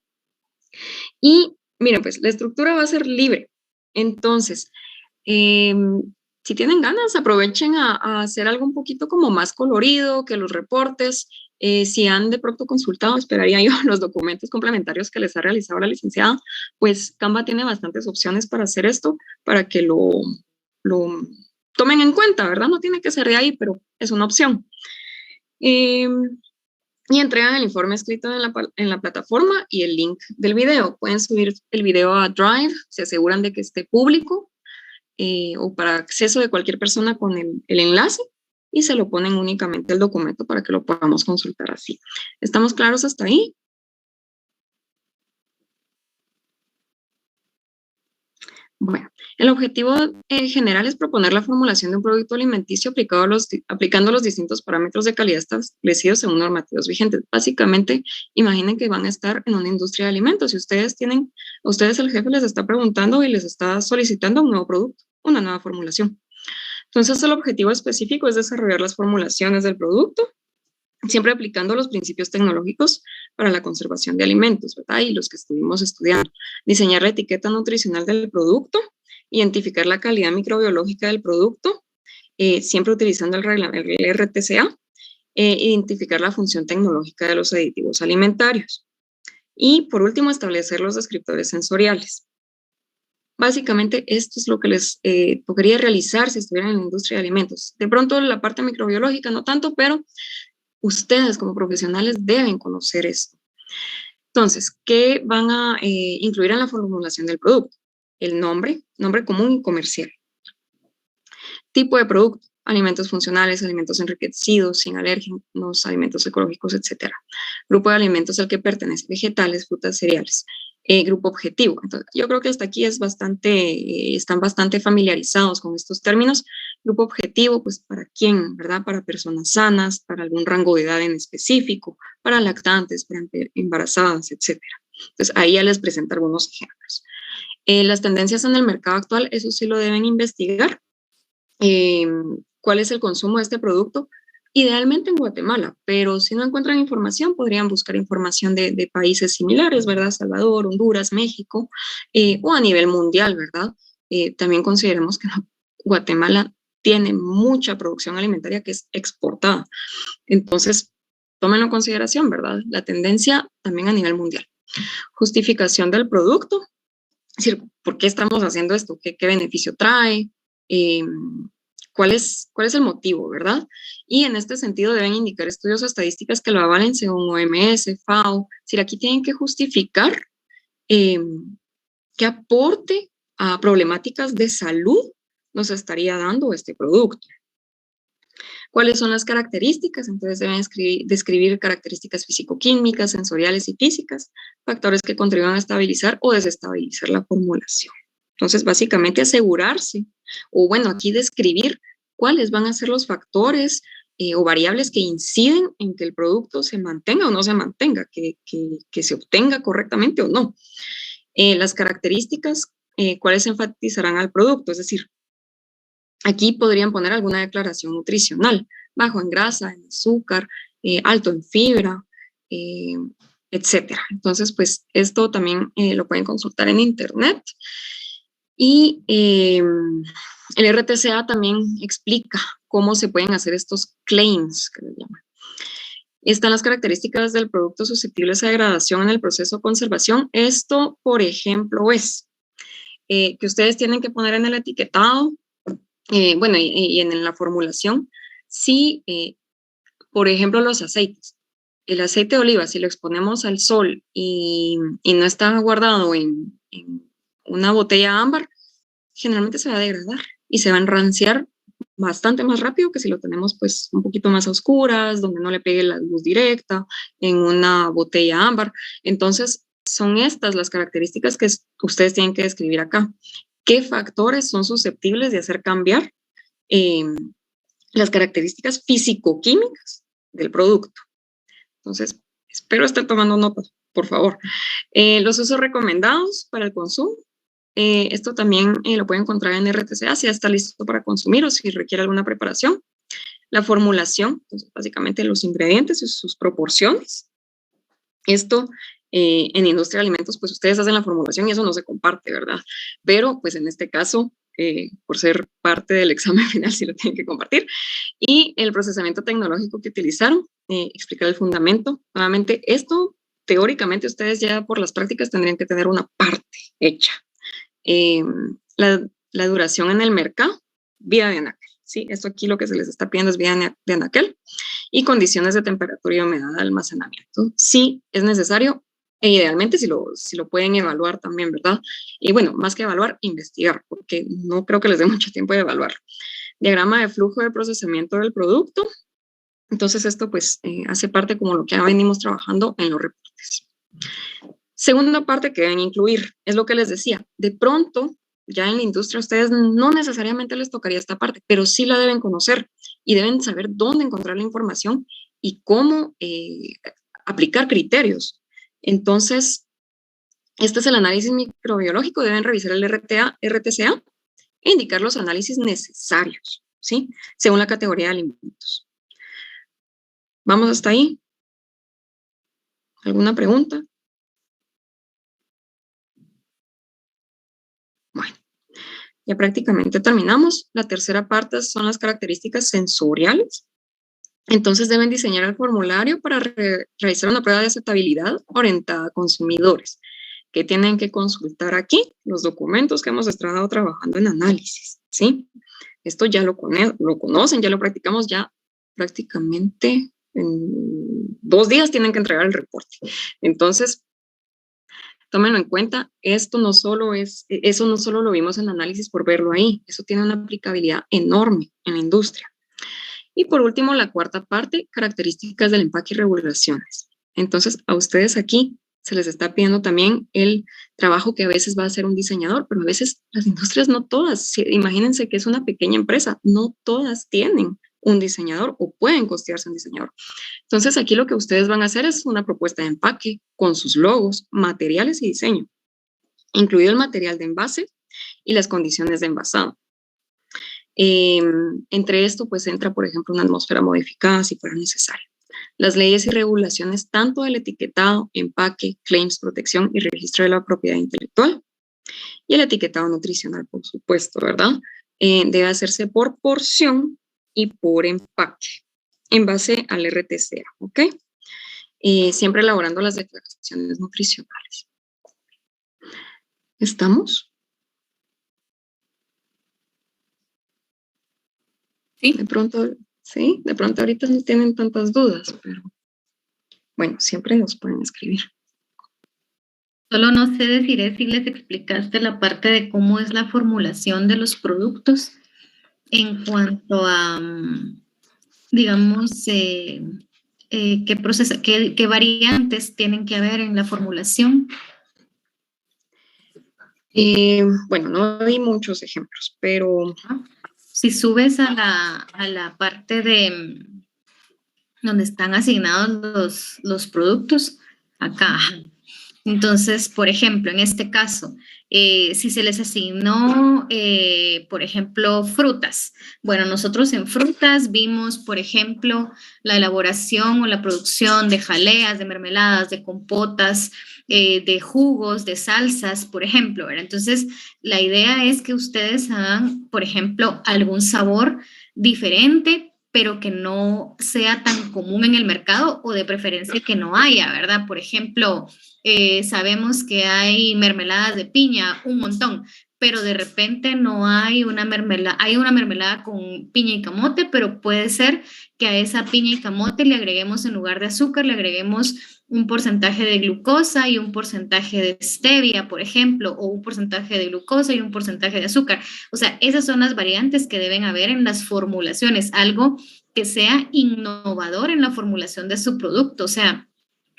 A: Y miren, pues la estructura va a ser libre. Entonces, si tienen ganas, aprovechen a hacer algo un poquito como más colorido que los reportes. Si han de pronto consultado, esperaría yo, los documentos complementarios que les ha realizado la licenciada, pues Canva tiene bastantes opciones para hacer esto, para que lo tomen en cuenta, ¿verdad? No tiene que ser de ahí, pero es una opción. Y entregan el informe escrito en la plataforma y el link del video. Pueden subir el video a Drive, se aseguran de que esté público o para acceso de cualquier persona con el enlace y se lo ponen únicamente el documento para que lo podamos consultar así. ¿Estamos claros hasta ahí? Bueno, el objetivo general es proponer la formulación de un producto alimenticio aplicando los distintos parámetros de calidad establecidos según normativas vigentes. Básicamente, imaginen que van a estar en una industria de alimentos y a ustedes el jefe les está preguntando y les está solicitando un nuevo producto, una nueva formulación. Entonces, el objetivo específico es desarrollar las formulaciones del producto, siempre aplicando los principios tecnológicos para la conservación de alimentos, ¿verdad? Y los que estuvimos estudiando. Diseñar la etiqueta nutricional del producto, identificar la calidad microbiológica del producto, siempre utilizando el RTCA, identificar la función tecnológica de los aditivos alimentarios. Y, por último, establecer los descriptores sensoriales. Básicamente, esto es lo que les tocaría realizar si estuvieran en la industria de alimentos. De pronto, la parte microbiológica no tanto, pero ustedes como profesionales deben conocer esto. Entonces, ¿qué van a incluir en la formulación del producto? El nombre común y comercial. Tipo de producto, alimentos funcionales, alimentos enriquecidos, sin alérgenos, alimentos ecológicos, etc. Grupo de alimentos al que pertenecen vegetales, frutas, cereales. Grupo objetivo. Entonces, yo creo que hasta aquí están bastante familiarizados con estos términos. Grupo objetivo, pues, ¿para quién? ¿Verdad? Para personas sanas, para algún rango de edad en específico, para lactantes, para embarazadas, etc. Entonces, ahí ya les presento algunos ejemplos. Las tendencias en el mercado actual, eso sí lo deben investigar. ¿Cuál es el consumo de este producto? Idealmente en Guatemala, pero si no encuentran información, podrían buscar información de países similares, ¿verdad? Salvador, Honduras, México, o a nivel mundial, ¿verdad? También consideremos que Guatemala tiene mucha producción alimentaria que es exportada. Entonces, tómenlo en consideración, ¿verdad? La tendencia también a nivel mundial. Justificación del producto. Es decir, ¿por qué estamos haciendo esto? ¿Qué beneficio trae? ¿Cuál es el motivo, verdad? Y en este sentido deben indicar estudios o estadísticas que lo avalen según OMS, FAO. Es decir, aquí tienen que justificar qué aporte a problemáticas de salud nos estaría dando este producto. ¿Cuáles son las características? Entonces deben describir características físico-químicas, sensoriales y físicas, factores que contribuyan a estabilizar o desestabilizar la formulación. Entonces, básicamente asegurarse, o bueno, aquí describir cuáles van a ser los factores o variables que inciden en que el producto se mantenga o no se mantenga, que se obtenga correctamente o no. Las características, cuáles enfatizarán al producto, es decir, aquí podrían poner alguna declaración nutricional, bajo en grasa, en azúcar, alto en fibra, etcétera. Entonces, pues esto también lo pueden consultar en internet. Y el RTCA también explica cómo se pueden hacer estos claims, que le llaman. Están las características del producto susceptibles a degradación en el proceso de conservación. Esto, por ejemplo, es que ustedes tienen que poner en el etiquetado, bueno, y en la formulación, si, por ejemplo, los aceites. El aceite de oliva, si lo exponemos al sol y no está guardado en una botella ámbar, generalmente se va a degradar y se va a enranciar bastante más rápido que si lo tenemos pues un poquito más a oscuras, donde no le pegue la luz directa, en una botella ámbar. Entonces, son estas las características que ustedes tienen que describir acá. ¿Qué factores son susceptibles de hacer cambiar las características físico-químicas del producto? Entonces, espero estar tomando nota, por favor. Los usos recomendados para el consumo. Esto también lo pueden encontrar en RTCA si ya está listo para consumir o si requiere alguna preparación. La formulación, entonces, básicamente los ingredientes y sus proporciones. Esto en industria de alimentos, pues ustedes hacen la formulación y eso no se comparte, ¿verdad? Pero pues en este caso, por ser parte del examen final, sí lo tienen que compartir. Y el procesamiento tecnológico que utilizaron, explicar el fundamento. Nuevamente, esto teóricamente ustedes ya por las prácticas tendrían que tener una parte hecha. La duración en el mercado, vida de anaquel, ¿sí? Esto aquí lo que se les está pidiendo es vida de anaquel y condiciones de temperatura y humedad de almacenamiento. Sí, es necesario e idealmente si lo pueden evaluar también, ¿verdad? Y bueno, más que evaluar, investigar, porque no creo que les dé mucho tiempo de evaluar. Diagrama de flujo de procesamiento del producto. Entonces esto pues hace parte como lo que venimos trabajando en los reportes. Segunda parte que deben incluir, es lo que les decía, de pronto ya en la industria a ustedes no necesariamente les tocaría esta parte, pero sí la deben conocer y deben saber dónde encontrar la información y cómo aplicar criterios. Entonces, este es el análisis microbiológico, deben revisar el RTCA e indicar los análisis necesarios, ¿sí? Según la categoría de alimentos. ¿Vamos hasta ahí? ¿Alguna pregunta? Bueno, ya prácticamente terminamos. La tercera parte son las características sensoriales. Entonces deben diseñar el formulario para realizar una prueba de aceptabilidad orientada a consumidores, que tienen que consultar aquí los documentos que hemos estado trabajando en análisis, ¿sí? Esto ya lo conocen, ya lo practicamos, ya prácticamente en 2 días tienen que entregar el reporte. Entonces, tómenlo en cuenta, eso no solo lo vimos en análisis por verlo ahí, eso tiene una aplicabilidad enorme en la industria. Y por último, la cuarta parte, características del empaque y regulaciones. Entonces, a ustedes aquí se les está pidiendo también el trabajo que a veces va a hacer un diseñador, pero a veces las industrias no todas, imagínense que es una pequeña empresa, no todas tienen un diseñador o pueden costearse un diseñador. Entonces, aquí lo que ustedes van a hacer es una propuesta de empaque con sus logos, materiales y diseño, incluido el material de envase y las condiciones de envasado. Entre esto, pues entra, por ejemplo, una atmósfera modificada si fuera necesario. Las leyes y regulaciones tanto del etiquetado, empaque, claims, protección y registro de la propiedad intelectual. Y el etiquetado nutricional, por supuesto, ¿verdad? Debe hacerse por porción y por empaque, en base al RTCA, ¿ok? Siempre elaborando las declaraciones nutricionales. ¿Estamos?
N: Sí.
A: De pronto, sí, de pronto ahorita no tienen tantas dudas, pero bueno, siempre nos pueden escribir.
E: Solo no sé decir si les explicaste la parte de cómo es la formulación de los productos en cuanto a, digamos, qué variantes tienen que haber en la formulación.
A: Bueno, no di muchos ejemplos, pero...
E: Si subes a la parte de donde están asignados los productos, acá. Entonces, por ejemplo, en este caso, si se les asignó, por ejemplo, frutas. Bueno, nosotros en frutas vimos, por ejemplo, la elaboración o la producción de jaleas, de mermeladas, de compotas, de jugos, de salsas, por ejemplo, ¿verdad? Entonces, la idea es que ustedes hagan, por ejemplo, algún sabor diferente, pero que no sea tan común en el mercado o de preferencia que no haya, ¿verdad? Por ejemplo, sabemos que hay mermeladas de piña, un montón, pero de repente no hay una mermelada con piña y camote, pero puede ser que a esa piña y camote le agreguemos en lugar de azúcar, le agreguemos un porcentaje de glucosa y un porcentaje de stevia, por ejemplo, o un porcentaje de glucosa y un porcentaje de azúcar. O sea, esas son las variantes que deben haber en las formulaciones, algo que sea innovador en la formulación de su producto. O sea,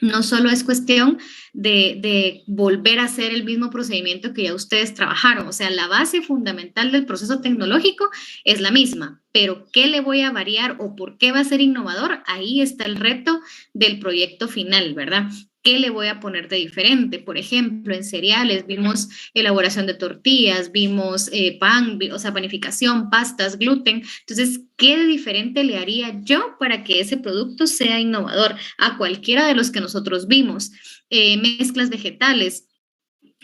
E: no solo es cuestión de volver a hacer el mismo procedimiento que ya ustedes trabajaron. O sea, la base fundamental del proceso tecnológico es la misma, pero ¿qué le voy a variar o por qué va a ser innovador? Ahí está el reto del proyecto final, ¿verdad? ¿Qué le voy a poner de diferente? Por ejemplo, en cereales vimos elaboración de tortillas, vimos pan, o sea, panificación, pastas, gluten. Entonces, ¿qué de diferente le haría yo para que ese producto sea innovador a cualquiera de los que nosotros vimos? Mezclas vegetales.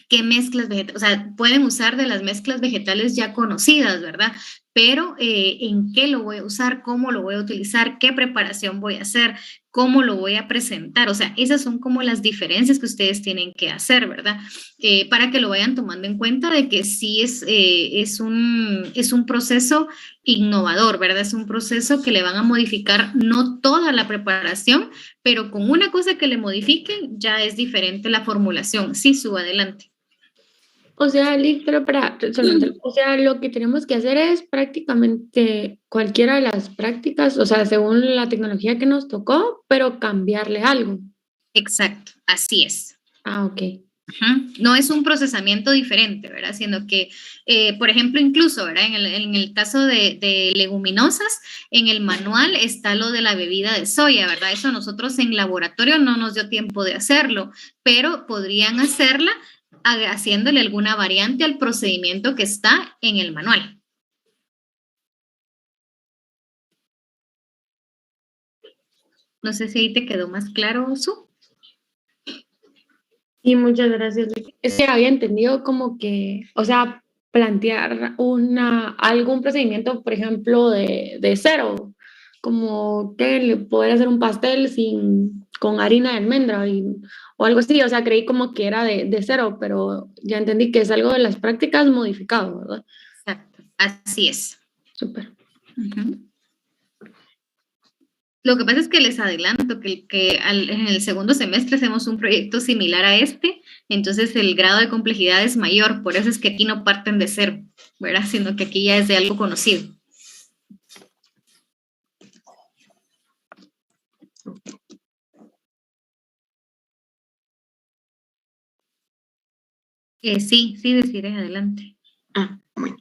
E: ¿Qué mezclas vegetales? O sea, pueden usar de las mezclas vegetales ya conocidas, ¿verdad? Pero ¿en qué lo voy a usar? ¿Cómo lo voy a utilizar? ¿Qué preparación voy a hacer? ¿Cómo lo voy a presentar? O sea, esas son como las diferencias que ustedes tienen que hacer, ¿verdad? Para que lo vayan tomando en cuenta de que sí es un proceso innovador, ¿verdad? Es un proceso que le van a modificar no toda la preparación, pero con una cosa que le modifiquen ya es diferente la formulación. Sí, suba adelante.
C: O sea, Lick, pero o sea, lo que tenemos que hacer es prácticamente cualquiera de las prácticas, o sea, según la tecnología que nos tocó, pero cambiarle algo.
E: Exacto, así es.
C: Ah, ok.
E: No es un procesamiento diferente, ¿verdad? Sino que, por ejemplo, incluso, ¿verdad? En el caso de leguminosas, en el manual está lo de la bebida de soya, ¿verdad? Eso nosotros en laboratorio no nos dio tiempo de hacerlo, pero podrían hacerla haciéndole alguna variante al procedimiento que está en el manual. No sé si ahí te quedó más claro, Su.
C: Sí, muchas gracias. Es que había entendido como que, o sea, plantear algún procedimiento, por ejemplo, de cero, como que poder hacer un pastel con harina de almendra o algo así. O sea, creí como que era de cero, pero ya entendí que es algo de las prácticas modificado, ¿verdad?
E: Exacto, así es.
C: Súper.
E: Lo que pasa es que les adelanto que en el segundo semestre hacemos un proyecto similar a este, entonces el grado de complejidad es mayor, por eso es que aquí no parten de cero, ¿verdad? Sino que aquí ya es de algo conocido. Sí, deciré, adelante.
A: Bueno.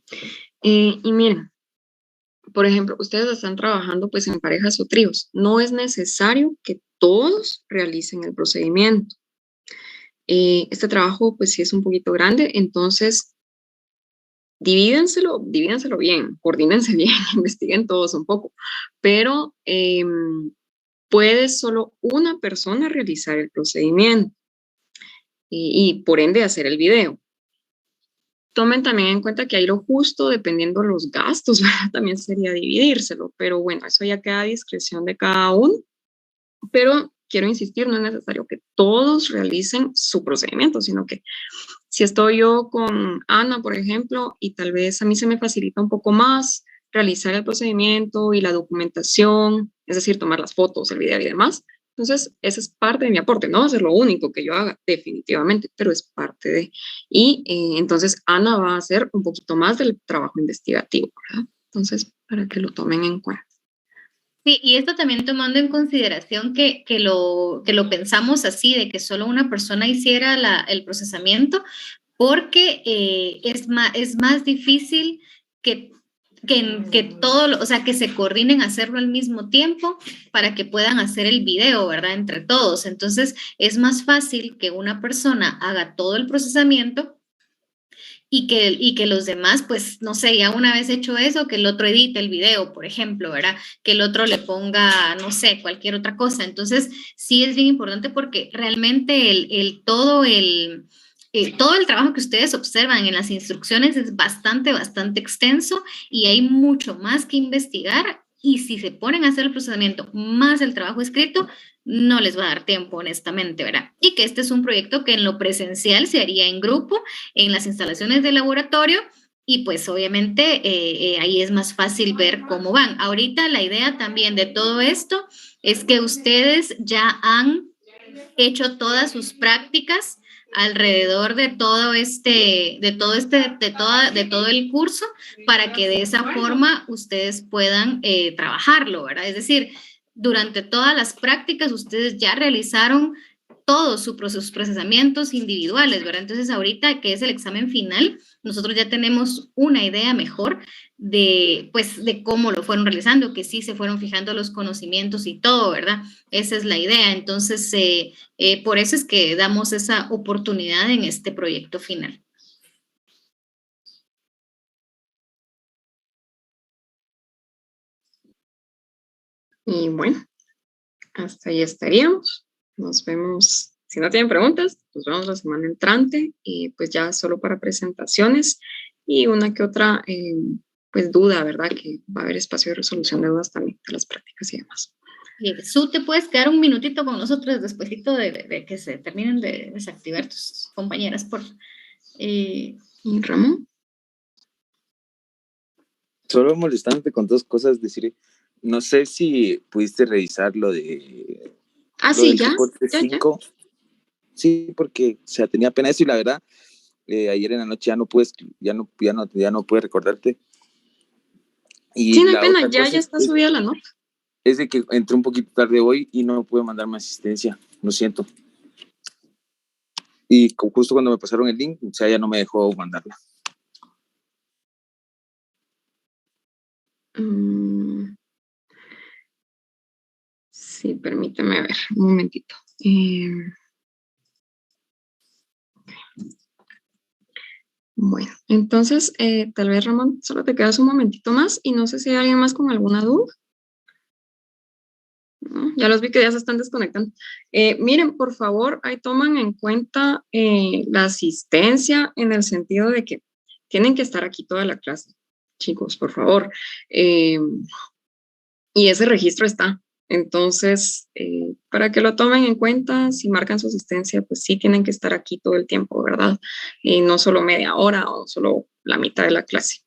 A: Y miren, por ejemplo, ustedes están trabajando pues en parejas o tríos. No es necesario que todos realicen el procedimiento. Este trabajo pues sí es un poquito grande, entonces divídenselo bien, coordínense bien, investiguen todos un poco, pero puede solo una persona realizar el procedimiento y por ende hacer el video. Tomen también en cuenta que hay lo justo, dependiendo de los gastos, ¿verdad? También sería dividírselo, pero bueno, eso ya queda a discreción de cada uno. Pero quiero insistir, no es necesario que todos realicen su procedimiento, sino que si estoy yo con Ana, por ejemplo, y tal vez a mí se me facilita un poco más realizar el procedimiento y la documentación, es decir, tomar las fotos, el video y demás, entonces ese es parte de mi aporte, no va a ser lo único que yo haga, definitivamente, pero es parte de, y entonces Ana va a hacer un poquito más del trabajo investigativo, ¿verdad? Entonces, para que lo tomen en cuenta.
E: Sí, y esto también tomando en consideración que lo pensamos así, de que solo una persona hiciera el procesamiento, porque es más difícil que todo, o sea, que se coordinen a hacerlo al mismo tiempo para que puedan hacer el video, ¿verdad? Entre todos. Entonces, es más fácil que una persona haga todo el procesamiento y que los demás, pues, no sé, ya una vez hecho eso, que el otro edite el video, por ejemplo, ¿verdad? Que el otro le ponga, no sé, cualquier otra cosa. Entonces, sí es bien importante porque realmente todo el trabajo que ustedes observan en las instrucciones es bastante extenso y hay mucho más que investigar, y si se ponen a hacer el procesamiento más el trabajo escrito, no les va a dar tiempo, honestamente, ¿verdad? Y que este es un proyecto que en lo presencial se haría en grupo, en las instalaciones del laboratorio, y pues obviamente ahí es más fácil ver cómo van. Ahorita la idea también de todo esto es que ustedes ya han hecho todas sus prácticas alrededor de todo el curso, para que de esa forma ustedes puedan trabajarlo, ¿verdad? Es decir, durante todas las prácticas ustedes ya realizaron todos sus procesamientos individuales, ¿verdad? Entonces ahorita que es el examen final, nosotros ya tenemos una idea mejor de cómo lo fueron realizando, que sí se fueron fijando los conocimientos y todo, ¿verdad? Esa es la idea. Entonces, por eso es que damos esa oportunidad en este proyecto final.
A: Y bueno, hasta ahí estaríamos. Nos vemos, si no tienen preguntas, nos vemos la semana entrante, y pues ya solo para presentaciones y una que otra pues duda, ¿verdad? Que va a haber espacio de resolución de dudas también de las prácticas y demás.
E: Su, ¿te puedes quedar un minutito con nosotros despuesito de que se terminen de desactivar tus compañeras, por favor?
A: ¿Y Ramón?
O: Solo molestándote con dos cosas, decir, no sé si pudiste revisar lo de...
A: Sí,
O: ya. Sí, porque, o sea, tenía pena eso, y la verdad, ayer en la noche ya no pude recordarte. Y
A: sí, no hay pena, ya está subida la nota.
O: Es de que entré un poquito tarde hoy y no pude mandarme asistencia, lo siento. Y justo cuando me pasaron el link, o sea, ya no me dejó mandarla.
A: Sí, permíteme ver, un momentito. Bueno, entonces, tal vez, Ramón, solo te quedas un momentito más, y no sé si hay alguien más con alguna duda. ¿No? Ya los vi que ya se están desconectando. Miren, por favor, ahí toman en cuenta la asistencia, en el sentido de que tienen que estar aquí toda la clase, chicos, por favor. Y ese registro está. Entonces, para que lo tomen en cuenta, si marcan su asistencia, pues sí tienen que estar aquí todo el tiempo, ¿verdad? No solo media hora o solo la mitad de la clase.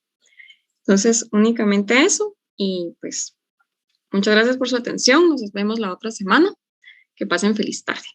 A: Entonces, únicamente eso, y pues muchas gracias por su atención. Nos vemos la otra semana. Que pasen feliz tarde.